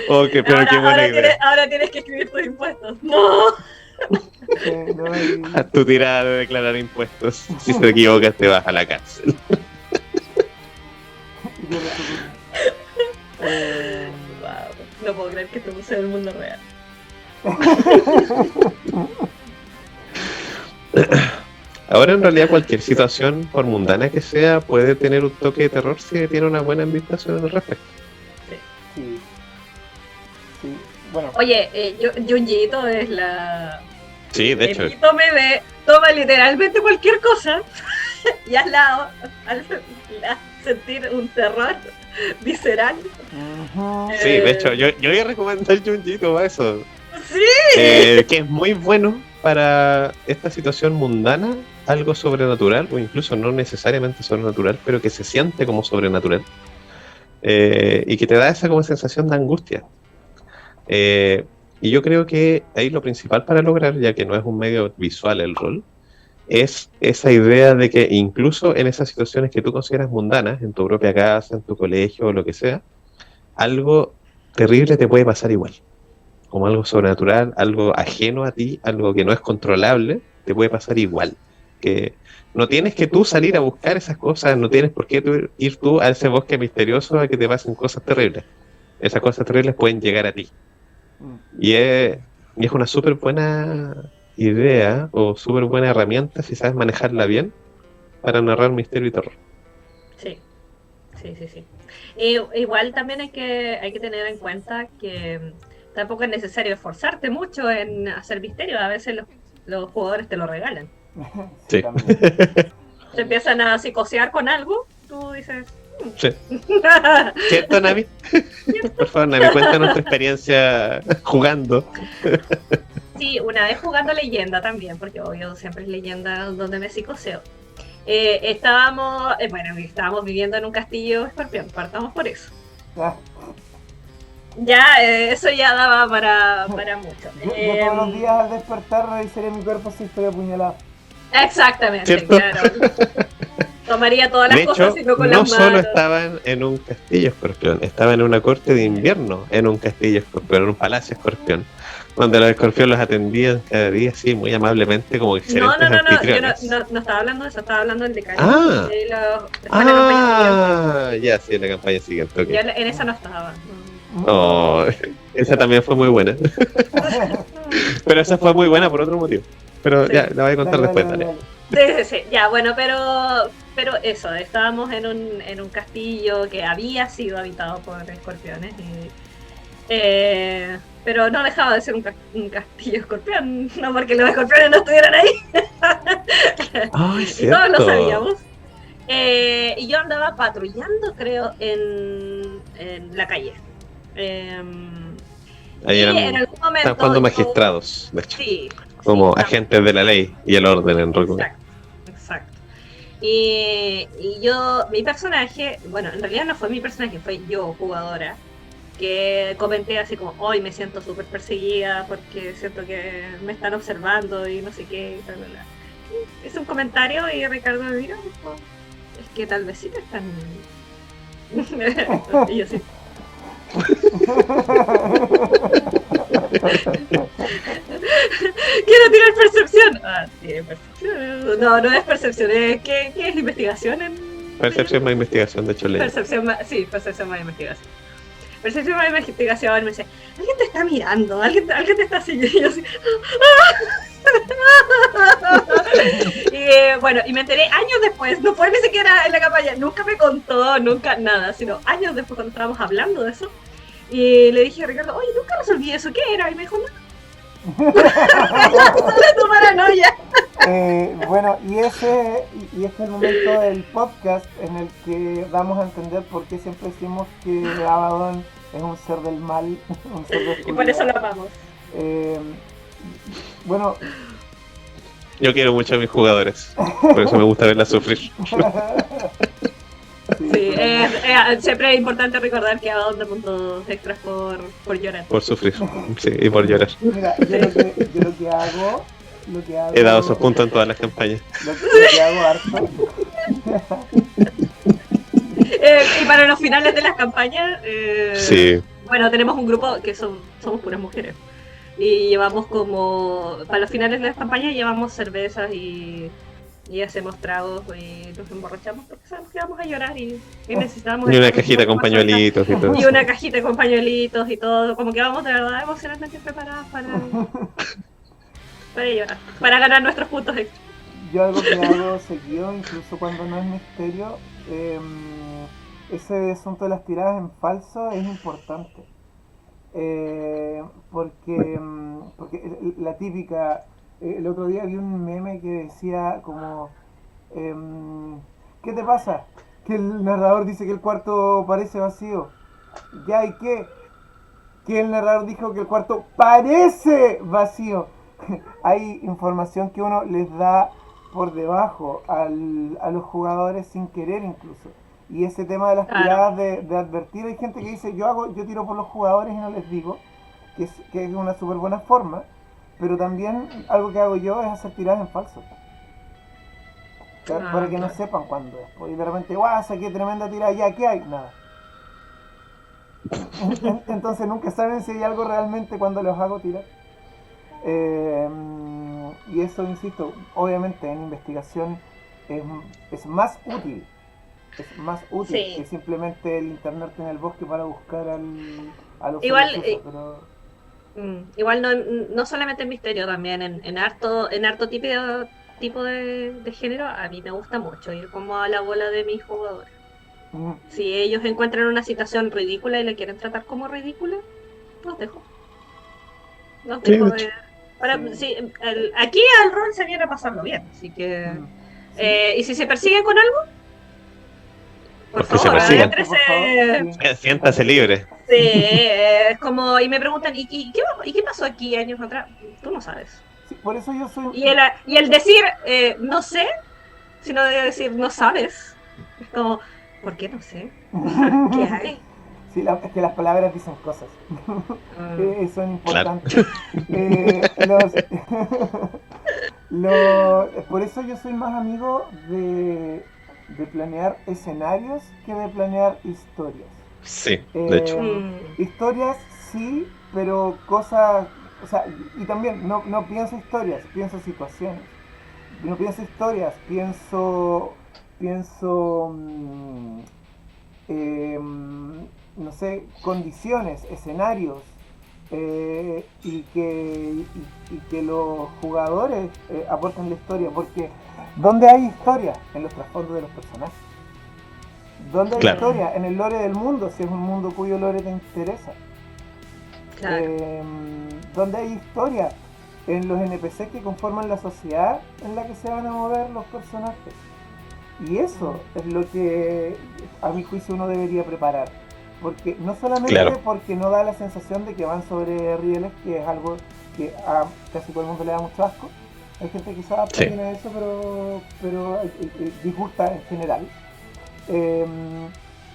Oh, pero qué buena idea. Ahora tienes que escribir tus impuestos. ¡No! No, A tu tirada de declarar impuestos. Si te equivocas, te vas a la cárcel. Wow, no puedo creer que esto sea el mundo real. Ahora, en realidad, cualquier situación, por mundana que sea, puede tener un toque de terror si tiene una buena ambientación al respecto. Sí. Sí. Bueno. Oye, Junjito es la... Sí, de hecho. Toma literalmente cualquier cosa y hazla sentir un terror visceral. Sí, de hecho, yo voy a recomendar Junjito a eso. Sí. Que es muy bueno para esta situación mundana, algo sobrenatural, o incluso no necesariamente sobrenatural, pero que se siente como sobrenatural. Y que te da esa como sensación de angustia. Y yo creo que ahí lo principal para lograr, ya que no es un medio visual el rol, es esa idea de que incluso en esas situaciones que tú consideras mundanas, en tu propia casa, en tu colegio o lo que sea, algo terrible te puede pasar igual. Como algo sobrenatural, algo ajeno a ti, algo que no es controlable, te puede pasar igual. Que no tienes que tú salir a buscar esas cosas, no tienes por qué ir tú a ese bosque misterioso a que te pasen cosas terribles. Esas cosas terribles pueden llegar a ti. Y es una súper buena idea o súper buena herramienta si sabes manejarla bien para narrar misterio y terror. Sí. Igual también hay que tener en cuenta que tampoco es necesario esforzarte mucho en hacer misterio. A veces los jugadores te lo regalan. Sí. Se empiezan a psicosear con algo, tú dices... Sí. ¿Cierto, Nami? Por favor, Nami, cuéntanos tu experiencia jugando. Sí, una vez jugando leyenda también, porque obvio siempre es leyenda donde me psicoseo. Estábamos viviendo en un castillo escorpión, partamos por eso. Ya, eso ya daba para mucho. Yo todos los días al despertar revisaré mi cuerpo si estoy apuñalado. Exactamente, ¿cierto? claro. Tomaría todas las De cosas hecho, y no con no las solo manos. estaban en un castillo escorpión, estaban en una corte de invierno en un castillo escorpión, en un palacio escorpión, donde los escorpión los atendían cada día, sí, muy amablemente, como No, excelentes yo no, anfitriones. no estaba hablando de eso, estaba hablando del decario. Ah, Después la campaña siguiente. ya, sí, en la campaña siguiente, Yo ok. en esa no estaba. Oh, esa también fue muy buena. Pero esa fue muy buena por otro motivo. Pero Sí. ya, la voy a contar Dale, después, dale, dale. dale. Sí, ya, bueno, pero eso, estábamos en un castillo que había sido habitado por escorpiones, pero no dejaba de ser un castillo escorpión, no porque los escorpiones no estuvieran ahí, Ay, y todos lo cierto. sabíamos. Y yo andaba patrullando, creo, en la calle. Ahí Y en eran, algún estaban momento jugando yo, magistrados, de hecho, sí, sí, como agentes de la ley y el orden en Rokugan. exacto, exacto. Y yo, mi personaje, bueno, en realidad no fue mi personaje, fue yo, jugadora, que comenté así como, hoy me siento súper perseguida porque siento que me están observando y no sé qué, y tal, bla, bla. Hice un comentario y Ricardo me miró y dijo, es que tal vez sí me están... y yo sí. Quiero tirar percepción. Ah, tiene percepción. No, no es percepción, ¿qué es investigación en Percepción más investigación, de hecho, leí. Percepción más, sí, percepción más investigación. Percepción más investigación, me dice, alguien te está mirando, alguien te está siguiendo. Y yo así, y bueno, y me enteré años después, no fue ni siquiera en la campaña, nunca me contó, nunca nada, sino años después cuando estábamos hablando de eso. Y le dije a Ricardo, oye, nunca resolví eso, ¿qué era? Y me dijo, no, solo tu paranoia. Bueno, y ese es el momento del podcast en el que damos a entender por qué siempre decimos que Abaddon es un ser del mal, un ser de Y por eso oscuridad. lo amamos. Bueno, Yo quiero mucho a mis jugadores, por eso me gusta verlas sufrir. sí, Sí, totalmente. siempre es importante recordar que Abaddon da puntos extras por llorar. Por sufrir, sí, y por llorar. Mira, yo lo que hago, He dado esos puntos en todas las campañas. lo que hago harto. Y para los finales de las campañas, Sí, bueno, tenemos un grupo que somos puras mujeres. Y llevamos como, para los finales de las campañas llevamos cervezas y hacemos tragos y nos emborrachamos porque sabemos que vamos a llorar y necesitamos y una estar cajita con más sueltas. pañuelitos y todo Y eso. una cajita con pañuelitos y todo, como que vamos de verdad emocionalmente preparadas para llorar, para ganar nuestros puntos extra. Yo algo que hago seguido, incluso cuando no es misterio, ese asunto de las tiradas en falso es importante. Porque la típica, el otro día vi un meme que decía como, ¿qué te pasa? Que el narrador dice que el cuarto parece vacío. ¿Ya y qué? Que el narrador dijo que el cuarto parece vacío. Hay información que uno les da por debajo a los jugadores sin querer incluso. Y ese tema de las Claro. tiradas de advertir, hay gente que dice yo tiro por los jugadores y no les digo, que es una súper buena forma, pero también algo que hago yo es hacer tiradas en falso. Para que no Claro. sepan cuándo es. Porque de repente, guau, saqué tremenda tirada, ya, ¿qué hay? Nada. Entonces nunca saben si hay algo realmente cuando los hago tirar. Y eso, insisto, obviamente en investigación es, es más útil. Es más útil Sí. que simplemente el internarte en el bosque para buscar a los Igual, sospechosos, pero... Igual no solamente en misterio, también en harto tipo de género, a mí me gusta mucho ir como a la bola de mis jugadores. mm, Si ellos encuentran una situación ridícula y la quieren tratar como ridícula, los dejo. Los Sí, dejo de de... hecho. Sí, aquí al rol se viene a pasarlo bien, así que... mm, sí. ¿Y si se persiguen con algo? Por Porque se favor, persigan. Por favor, adéntrese. sí. Siéntase libre. Sí, es como... Y me preguntan, ¿y qué pasó aquí años atrás? Tú no sabes. Sí, por eso yo soy... Y el decir no sé, sino de decir no sabes, es como, ¿por qué no sé? ¿Qué hay? Sí, es que las palabras dicen cosas. Son Claro. importantes. Por eso yo soy más amigo de planear escenarios que de planear historias. Sí, de hecho. Historias sí, pero cosas, o sea, y también no pienso historias, pienso situaciones. No pienso historias, pienso no sé, condiciones, escenarios, y que los jugadores aporten la historia, porque ¿dónde hay historia? En los trasfondos de los personajes. ¿Dónde hay Claro. historia? En el lore del mundo, si es un mundo cuyo lore te interesa. Claro. ¿Dónde hay historia? En los NPCs que conforman la sociedad en la que se van a mover los personajes. Y eso es lo que a mi juicio uno debería preparar. Porque no solamente Claro. porque no da la sensación de que van sobre rieles, que es algo que a casi todo el mundo le da mucho asco. Hay gente que se adapta Sí. bien a eso, pero disgusta en general.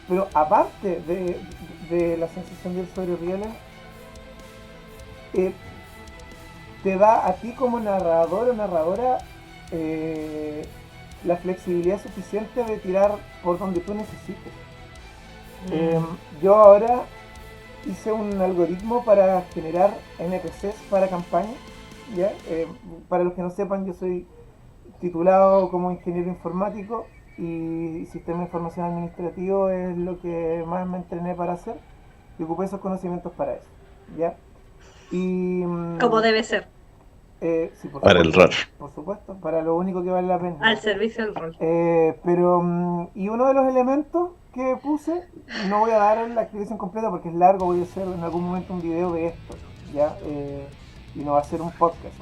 Pero aparte de la sensación de ir sobre rieles, te da a ti como narrador o narradora la flexibilidad suficiente de tirar por donde tú necesites. Yo ahora hice un algoritmo para generar NPCs para campaña, ¿ya? Para los que no sepan, yo soy titulado como ingeniero informático y sistema de información administrativo es lo que más me entrené para hacer y ocupé esos conocimientos para eso, ¿ya? Y Como debe ser, sí, por Para el supuesto, rol. por supuesto, para lo único que vale la pena. al servicio del rol. Y uno de los elementos que puse, no voy a dar la explicación completa porque es largo, voy a hacer en algún momento un video de esto, ¿ya? Y no va a ser un podcast.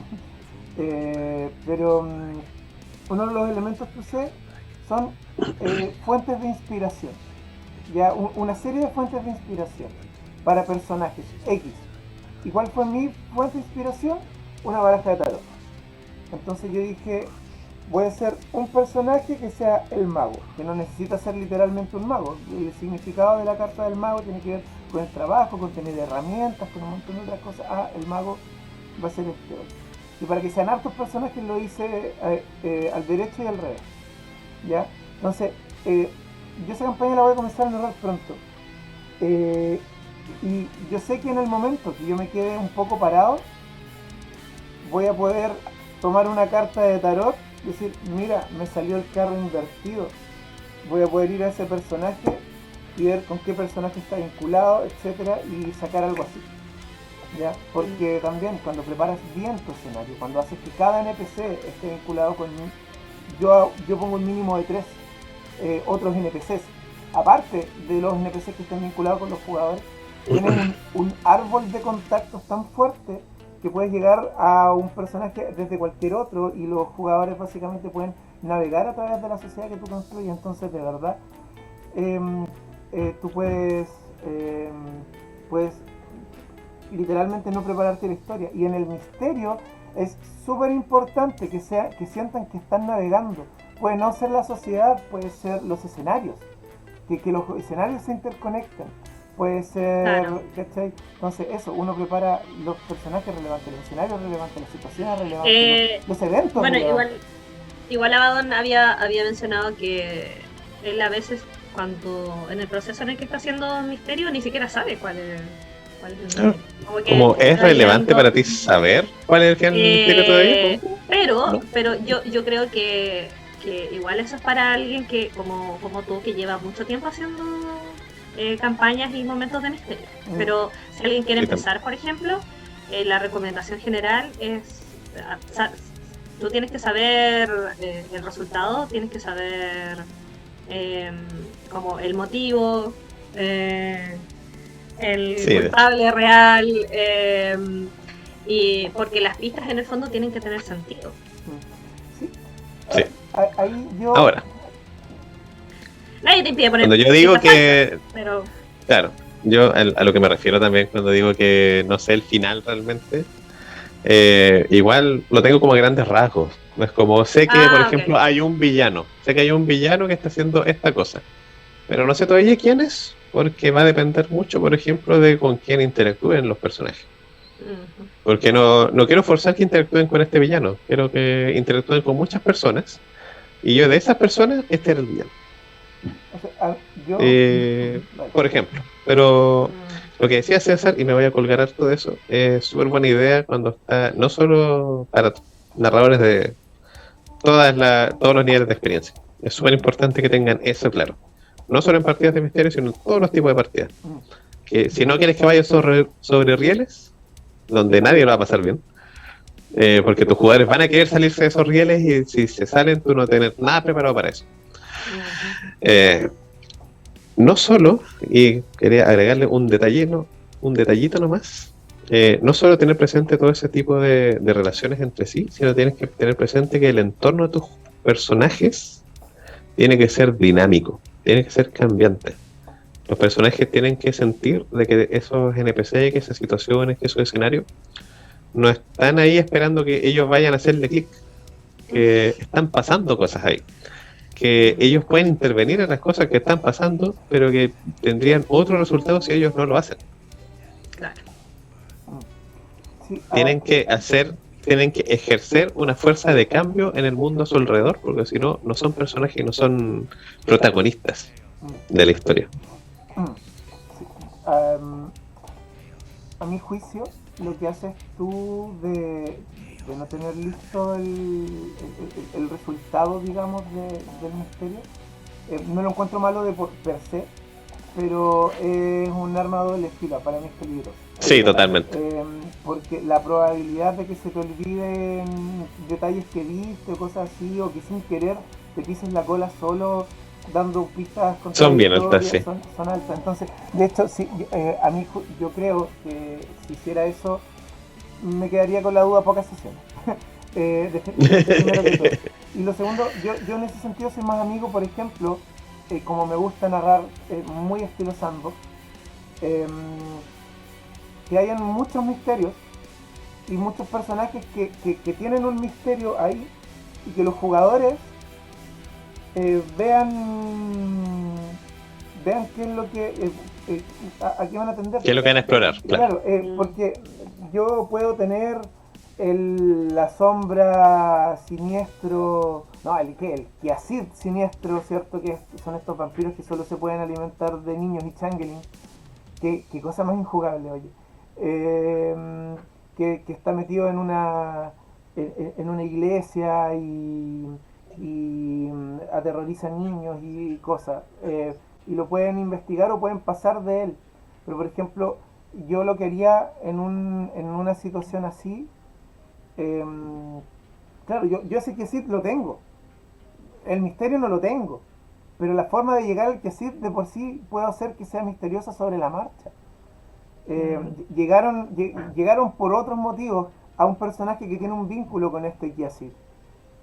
Uno de los elementos que usé son fuentes de inspiración, ¿ya? Una serie de fuentes de inspiración para personajes X. ¿Y cuál fue mi fuente de inspiración? Una baraja de tarot. Entonces yo dije, voy a hacer un personaje que sea el mago, que no necesita ser literalmente un mago. El significado de la carta del mago tiene que ver con el trabajo, con tener herramientas, con un montón de otras cosas. El mago va a ser este otro. Y para que sean hartos personajes lo hice al derecho y al revés, ¿ya? Entonces, yo esa campaña la voy a comenzar a narrar pronto. Y yo sé que en el momento que yo me quede un poco parado, voy a poder tomar una carta de tarot y decir, mira, me salió el carro invertido. Voy a poder ir a ese personaje y ver con qué personaje está vinculado, etcétera, y sacar algo así, ¿ya? Porque también cuando preparas bien tu escenario, cuando haces que cada NPC esté vinculado con yo pongo un mínimo de 3 otros NPCs, aparte de los NPCs que estén vinculados con los jugadores, tienen un árbol de contactos tan fuerte que puedes llegar a un personaje desde cualquier otro y los jugadores básicamente pueden navegar a través de la sociedad que tú construyes. Entonces, de verdad, tú puedes literalmente no prepararte la historia. Y en el misterio es súper importante que sientan que están navegando. Puede no ser la sociedad, puede ser los escenarios, que los escenarios se interconecten. Puede ser, Claro. ¿cachai? Entonces eso, uno prepara los personajes relevantes, los escenarios relevantes, las situaciones relevantes, los eventos Bueno, relevantes. igual Abaddon había mencionado que él a veces cuando en el proceso en el que está haciendo misterio ni siquiera sabe cuál es el misterio. Como es hay relevante algo- para ti saber cuál es el final del misterio todavía. pero yo creo que igual eso es para alguien que como tú, que lleva mucho tiempo haciendo campañas y momentos de misterio. Pero si alguien quiere Sí, empezar, por ejemplo, la recomendación general es tú tienes que saber el resultado, tienes que saber como el motivo, el Sí, culpable real, y porque las pistas en el fondo tienen que tener sentido. Sí. Sí. Ahí yo... Ahora, Nadie te impide poner cuando yo digo pistas que, falsas, pero claro, yo a lo que me refiero también cuando digo que no sé el final realmente, igual lo tengo como a grandes rasgos. No es como, sé que, por ok. ejemplo, hay un villano. Sé que hay un villano que está haciendo esta cosa. Pero no sé todavía quién es, porque va a depender mucho, por ejemplo, de con quién interactúen los personajes. Ujú. Porque no quiero forzar que interactúen con este villano. Quiero que interactúen con muchas personas. Y yo de esas personas, este era el villano. O sea, yo... Vale. Por ejemplo. Pero Mm, lo que decía César, y me voy a colgar harto de eso, es súper buena idea cuando está, no solo para narradores de todos los niveles de experiencia. Es súper importante que tengan eso claro. No solo en partidas de misterio, sino en todos los tipos de partidas. Mm, Que si no quieres que vaya sobre rieles, donde nadie lo va a pasar bien, porque tus jugadores van a querer salirse de esos rieles y si se salen, tú no tienes nada preparado para eso. ujú. Eh, no solo, y quería agregarle un detallito nomás, no solo tener presente todo ese tipo de relaciones entre sí, sino tienes que tener presente que el entorno de tus personajes tiene que ser dinámico, tiene que ser cambiante. Los personajes tienen que sentir de que esos NPC, que esas situaciones, que esos escenarios, no están ahí esperando que ellos vayan a hacerle clic, que están pasando cosas ahí, que ellos pueden intervenir en las cosas que están pasando, pero que tendrían otro resultado si ellos no lo hacen. Claro. sí, Tienen que ejercer una fuerza de cambio en el mundo a su alrededor, porque si no, no son personajes, no son protagonistas de la historia. sí. Am, a mi juicio, lo que haces tú de no tener listo el resultado, digamos, del misterio, no lo encuentro malo per se, pero es un arma de doble filo, para mí es peligroso. Sí, totalmente. Porque la probabilidad de que se te olviden detalles que viste o cosas así, o que sin querer te pises la cola solo dando pistas Son bien altas, contradictorias, sí. son altas. Entonces, de hecho, sí, a mí yo creo que si hiciera eso, me quedaría con la duda pocas sesiones. Primero que todo. Y lo segundo, yo en ese sentido soy más amigo, por ejemplo, como me gusta narrar muy estilo sandbox, eh, que hayan muchos misterios y muchos personajes que tienen un misterio ahí y que los jugadores vean qué es lo que a qué van a atender. ¿Qué es lo que van a explorar? Claro. Claro, porque yo puedo tener la sombra siniestro, no, el Kiasid siniestro, ¿cierto? Que son estos vampiros que solo se pueden alimentar de niños y changeling. Qué cosa más injugable, oye. Que está metido en una iglesia y aterroriza niños y cosas. Y lo pueden investigar o pueden pasar de él. Pero, por ejemplo, yo lo quería en una situación así. eh, claro, yo ese quesit lo tengo. El misterio no lo tengo. Pero la forma de llegar al quesit de por sí puedo hacer que sea misteriosa sobre la marcha. Llegaron por otros motivos a un personaje que tiene un vínculo con este Kiasid.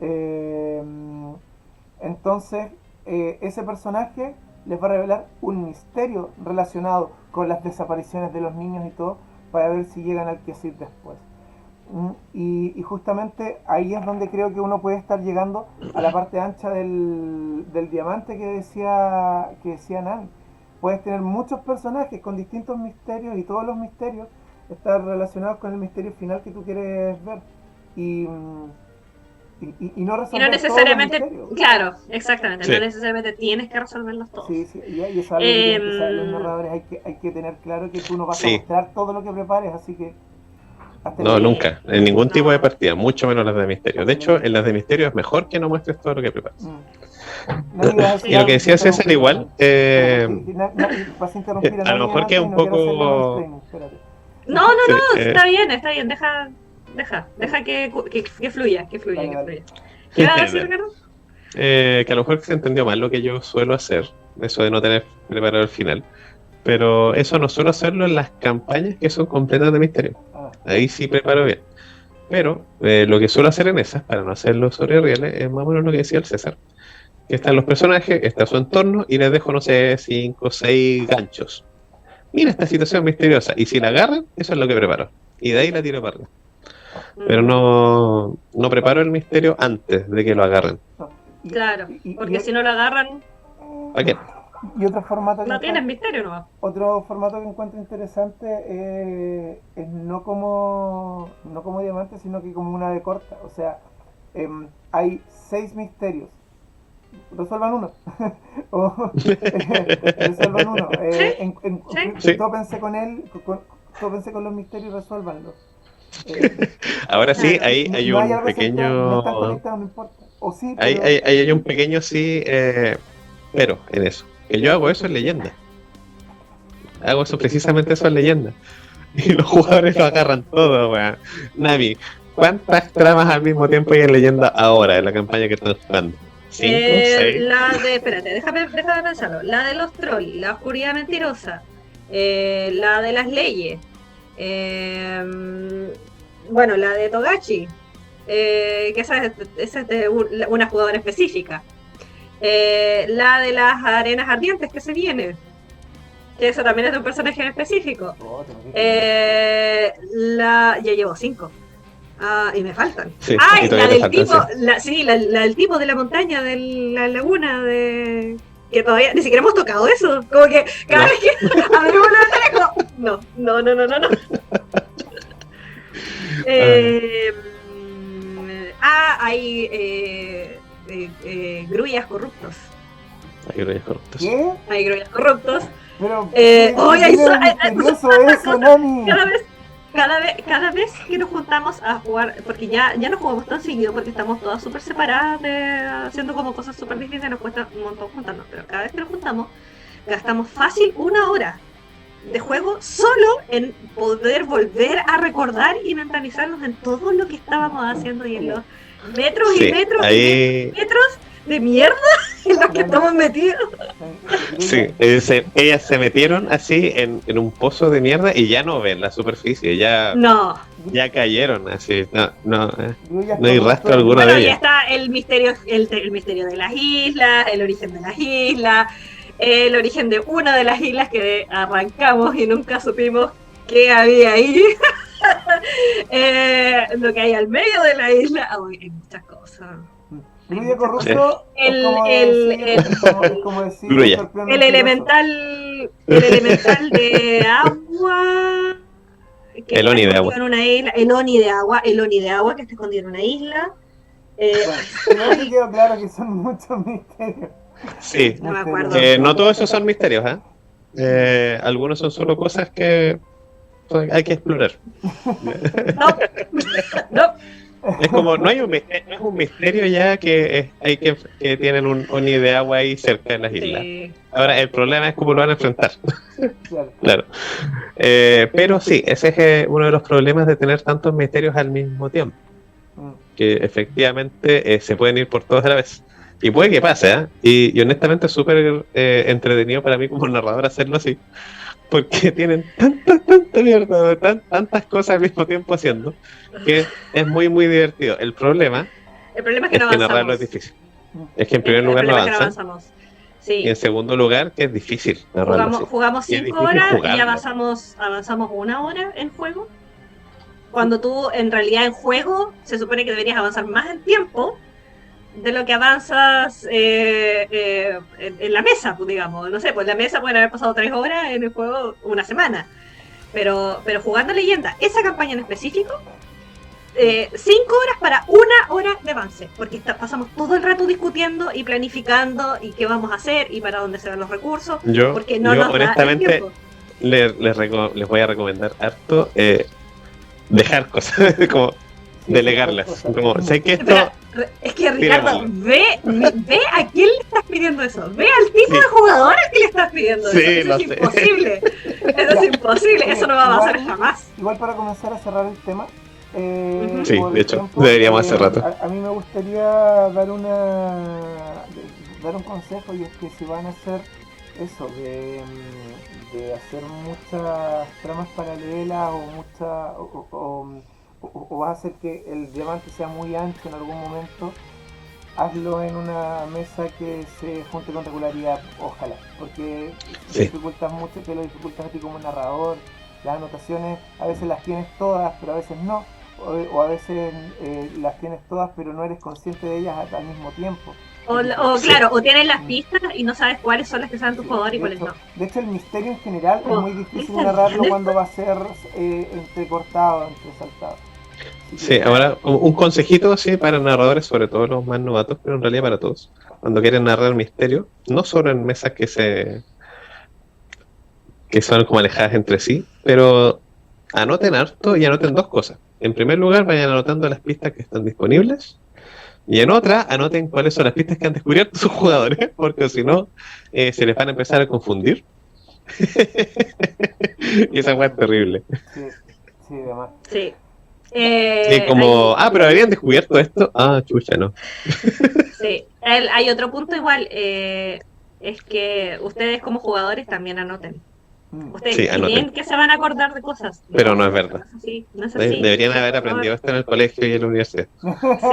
Eh, entonces, ese personaje les va a revelar un misterio relacionado con las desapariciones de los niños y todo, para ver si llegan al Kiasid después. Y justamente ahí es donde creo que uno puede estar llegando a la parte ancha del diamante que decía Nan. Puedes tener muchos personajes con distintos misterios y todos los misterios están relacionados con el misterio final que tú quieres ver. Y, y no Y no resolver todos los necesariamente, misterios. claro, exactamente, Sí. no necesariamente tienes que resolverlos todos. Sí, sí, y eso es algo que tienen que saber los Em, narradores. Hay que tener claro que tú no vas a Sí. mostrar todo lo que prepares, así que hasta No, ahí. nunca. En ningún tipo de no, partida, mucho menos las de misterio. De hecho, en las de misterio es mejor que no muestres todo lo que preparas. Nadie va a Sí. decir Y lo que decía algo, César, igual, vas a interrumpir a a lo nadie mejor que antes y un no quiero hacerle poco. mansplaining, espérate. no, no, Sí, no, está bien, deja que fluya, que fluya, Dale, que dale. fluya. ¿Qué va a decir, dale. Ricardo? Que a lo mejor se entendió mal lo que yo suelo hacer, eso de no tener preparado el final. Pero eso no suelo hacerlo en las campañas que son completas de misterio. Ah, Ahí sí preparo bien. Pero lo que suelo hacer en esas, para no hacerlo sobre rieles, es más o menos lo que decía el César. Que están los personajes, está su entorno y les dejo, no sé, 5 o 6 ganchos. Mira esta situación misteriosa. Y si la agarran, eso es lo que preparo. Y de ahí la tiro para arriba. Pero no preparo el misterio antes de que lo agarren. no. Claro, porque si no lo agarran, ¿Para qué? y otro formato no tienes misterio, ¿no? otro formato que encuentro interesante es no como diamante, sino que como una de corta. O sea, hay 6 misterios resuelvan uno. O, resuelvan uno. Sí. Tópense con él, tópense con los misterios y resuélvanlos. Eh, Ahora sí, Claro. ahí hay no hay un algo central, no están pequeño. conectados, no importa. O sí, Ahí pero hay un pequeño sí, pero en eso. Que yo hago eso en leyenda. Hago eso precisamente eso en leyenda. Y los jugadores lo agarran todo, weón. Nami, ¿cuántas tramas al mismo tiempo hay en leyenda ahora, en la campaña que están jugando? ¿Cinco? ¿Seis? La de, espérate, déjame pensarlo. La de los trolls, la oscuridad mentirosa, la de las leyes, bueno, la de Togachi, que esa es de una jugadora específica. La de las arenas ardientes que se viene, que eso también es de un personaje en específico. Ya llevo 5. Y me faltan. Sí, ¡Ay! y La todavía te del faltan, tipo, sí. la del tipo de la montaña, de la laguna, de. Que todavía ni siquiera hemos tocado eso. Como que cada No. vez que abrimos la ventana, es como. No. Hay grullas corruptos. Hay reyes corruptos. ¿qué? Hay grullas corruptos. Pero Oye, hay misterioso eso, Nami. Cada vez que nos juntamos a jugar, porque ya no jugamos tan seguido porque estamos todas súper separadas, haciendo como cosas súper distintas, nos cuesta un montón juntarnos, pero cada vez que nos juntamos gastamos fácil 1 hora de juego solo en poder volver a recordar y mentalizarnos en todo lo que estábamos haciendo y en los metros y Sí, metros y ahí. metros de mierda en los que estamos metidos. Sí, ellas se metieron así en un pozo de mierda y ya no ven la superficie, ya cayeron así. No hay rastro alguno Bueno, de y ellas. está el misterio de las islas, el origen de las islas, el origen de una de las islas que arrancamos y nunca supimos qué había ahí. Lo que hay al medio de la isla. Hay muchas cosas. Grulla corrupto es como decir Grulla. escorpión El elemental de agua. Que El Oni de está agua. escondido en una isla. El Oni de agua que está escondido en una isla. Bueno, no me quedó claro que son muchos misterios. Sí, No me acuerdo. no todos esos son misterios, algunos son solo cosas que hay que explorar. No. Es como, no es un misterio ya que tienen un Oni de agua ahí cerca de las islas. Sí. Ahora, el problema es cómo lo van a enfrentar. Claro. Claro. Pero sí, ese es uno de los problemas de tener tantos misterios al mismo tiempo. Que efectivamente se pueden ir por todos a la vez. Y puede que pase, y honestamente es súper entretenido para mí como narrador hacerlo así. Porque tienen tanta mierda, tantas cosas al mismo tiempo haciendo, que es muy, muy divertido. El problema es que es no que avanzamos. narrarlo es difícil. Es que en primer lugar no avanzan. Sí. Y en segundo lugar, que es difícil narrarlo así. Jugamos Y es 5 difícil horas jugarlo. y avanzamos 1 hora en juego. Cuando tú, en realidad, en juego, se supone que deberías avanzar más en tiempo de lo que avanzas en la mesa, pues, digamos. No sé, pues en la mesa pueden haber pasado 3 horas, en el juego 1 semana. Pero jugando leyenda, esa campaña en específico, 5 horas para 1 hora de avance, porque pasamos todo el rato discutiendo y planificando y qué vamos a hacer y para dónde se van los recursos, porque no nos honestamente da el tiempo. les voy a recomendar harto dejar cosas, como delegarlas. Como, sé que esto... Espera, es que Ricardo, ve a quién le estás pidiendo eso. Ve al tipo de jugador al que le estás pidiendo eso. Eso es imposible. Eso es imposible. Eso no va a pasar jamás. Igual para comenzar a cerrar el tema. Sí, de hecho, deberíamos hace rato. A mí me gustaría dar un consejo, y es que si van a hacer eso, de hacer muchas tramas paralelas o vas a hacer que el diamante sea muy ancho en algún momento, hazlo en una mesa que se junte con regularidad, ojalá, porque te dificultas mucho, te lo dificultas a ti como narrador. Las anotaciones a veces las tienes todas, pero a veces no, o a veces las tienes todas, pero no eres consciente de ellas al mismo tiempo. Claro, o tienes las pistas y no sabes cuáles son las que saben tu jugador y cuáles no. De hecho, el misterio en general es muy difícil narrarlo cuando va a ser entrecortado, entresaltado. Sí, ahora un consejito, sí, para narradores, sobre todo los más novatos, pero en realidad para todos. cuando quieren narrar misterio, no solo en mesas que son como alejadas entre sí, pero anoten harto y anoten dos cosas. En primer lugar, vayan anotando las pistas que están disponibles. Y en otra, anoten cuáles son las pistas que han descubierto sus jugadores, porque si no, se les van a empezar a confundir. Y esa weá es terrible. Sí, sí, además. Sí. Sí, como, pero habrían descubierto esto. Ah, chucha, no. Sí, hay otro punto igual, es que ustedes como jugadores también anoten. Ustedes Sí, creen anoten. que se van a acordar de cosas. Pero no es verdad. No es así, no es así. Deberían haber aprendido esto en el colegio y en la universidad. Sí,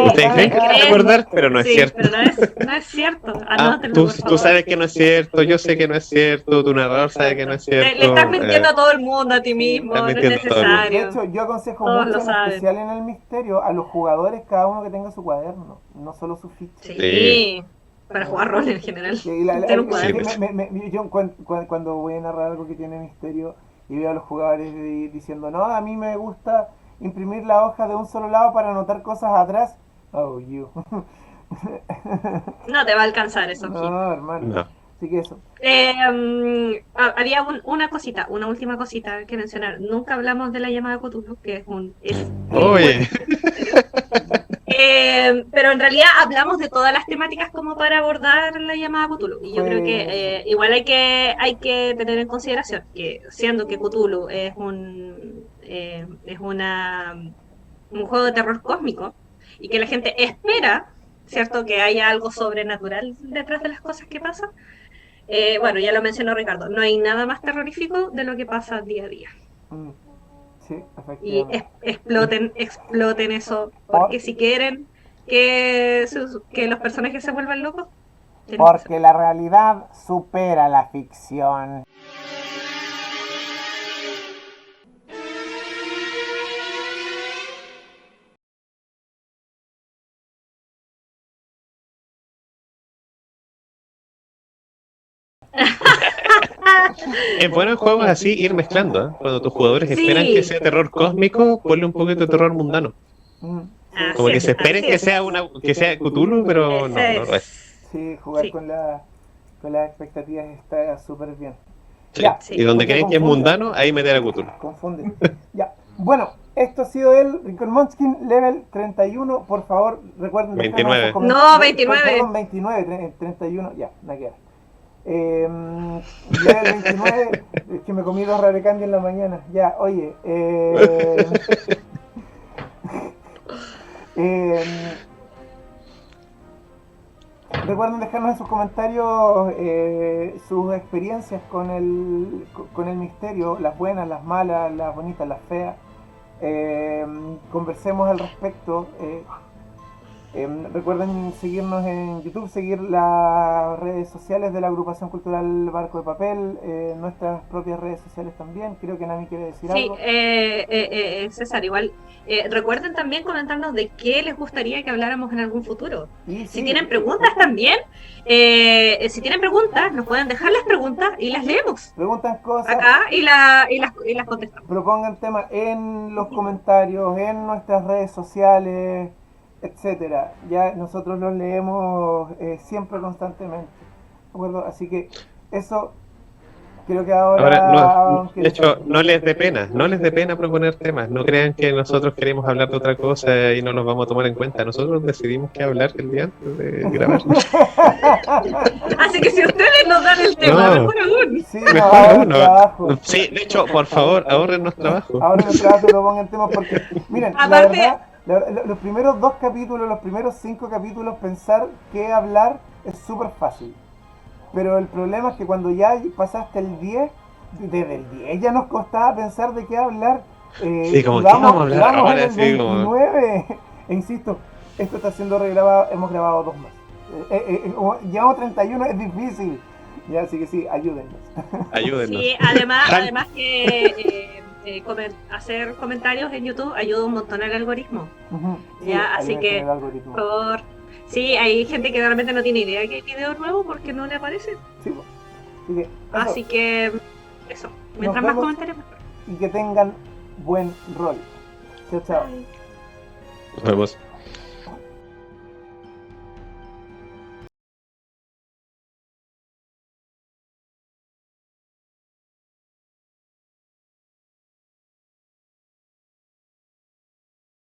Ustedes creen que se van a acordar, pero no es sí, cierto. pero no es cierto. Anótenlo, por Tú favor. sabes que no es cierto, yo sé que no es cierto, tu narrador sabe que no es cierto. Le estás mintiendo a todo el mundo, a ti mismo, estás no es mintiendo a todo el mundo. De necesario. hecho, yo aconsejo Todos mucho, lo en saben. especial en el misterio, a los jugadores cada uno que tenga su cuaderno, no solo su ficha. Sí, para jugar rol en general. Tener un cuaderno. Yo cuando voy a narrar algo que tiene misterio y veo a los jugadores diciendo, no, a mí me gusta imprimir la hoja de un solo lado para anotar cosas atrás. Oh, you. No te va a alcanzar eso. No, hermano. No. Así que eso. Había una última cosita que mencionar. Nunca hablamos de la llamada Cthulhu, que es Oye. Pero en realidad hablamos de todas las temáticas como para abordar la llamada Cthulhu. Y yo creo que igual hay que tener en consideración que siendo que Cthulhu es un juego de terror cósmico y que la gente espera, ¿cierto?, que haya algo sobrenatural detrás de las cosas que pasan. Bueno, ya lo mencionó Ricardo, no hay nada más terrorífico de lo que pasa día a día. Sí, Y efectivamente. exploten eso, porque si quieren que los personajes se vuelvan locos, Porque la realidad supera la ficción. Es bueno en juegos así ir mezclando, ¿eh? Cuando tus jugadores Sí. esperan que sea terror cósmico, ponle un poquito de terror mundano. Como que se esperen que sea Cthulhu, pero no lo es. Sí, jugar Sí. con las expectativas está súper bien. Sí. Ya, Y donde porque creen que es confunde. mundano, ahí meter a Cthulhu. Confunde. Ya. Bueno, esto ha sido el Rincón Munchkin level 31. Por favor, recuerden. 29. No, 29. Perdón, 29, 31. Ya, nada que ver. Level 29. Es que me comí 2 Rare Candy en la mañana. Ya, oye. Recuerden dejarnos en sus comentarios sus experiencias con el misterio, las buenas, las malas, las bonitas, las feas. Conversemos al respecto. Recuerden seguirnos en YouTube, seguir las redes sociales de la agrupación cultural Barco de Papel, nuestras propias redes sociales también. Creo que Nami quiere decir algo. Sí, César, igual. Recuerden también comentarnos de qué les gustaría que habláramos en algún futuro. Y Si tienen preguntas también, nos pueden dejar las preguntas y las leemos Preguntan cosas. acá y las contestamos. Propongan temas en los comentarios, en nuestras redes sociales, etcétera. Ya nosotros los leemos siempre, constantemente. ¿De acuerdo? Así que eso creo que ahora de hecho, no les dé pena proponer temas. No crean que nosotros queremos hablar de otra cosa y no nos vamos a tomar en cuenta. Nosotros decidimos qué hablar el día antes de grabar. Así que si ustedes nos dan el tema, No. mejor aún. Sí, Mejor ahorren no. trabajo. Sí, de hecho, por favor, ahorrennos trabajo. Ahora en el trabajo lo pongan temas porque, miren, Aparte- la verdad, los primeros 2 capítulos, los primeros 5 capítulos, pensar qué hablar es súper fácil. Pero el problema es que cuando ya pasaste el 10, desde el 10 ya nos costaba pensar de qué hablar. Sí, como, ¿qué vamos a hablar vamos ahora? en el Sí, como- 29. E insisto, esto está siendo regrabado, hemos grabado 2 más. Llevamos 31, es difícil. Ya, así que sí, ayúdennos. Ayúdennos. Sí, además que hacer comentarios en YouTube ayuda un montón al algoritmo. Sí, Ya, así alimenten que, el algoritmo. Por favor. Sí, hay gente que realmente no tiene idea que hay video nuevo porque no le aparece. Sí, pues. Así que, eso. Así que, eso. Mientras Nos más vemos. comentarios, mejor. Y que tengan buen rol. Chao, chao. Bye. Nos vemos.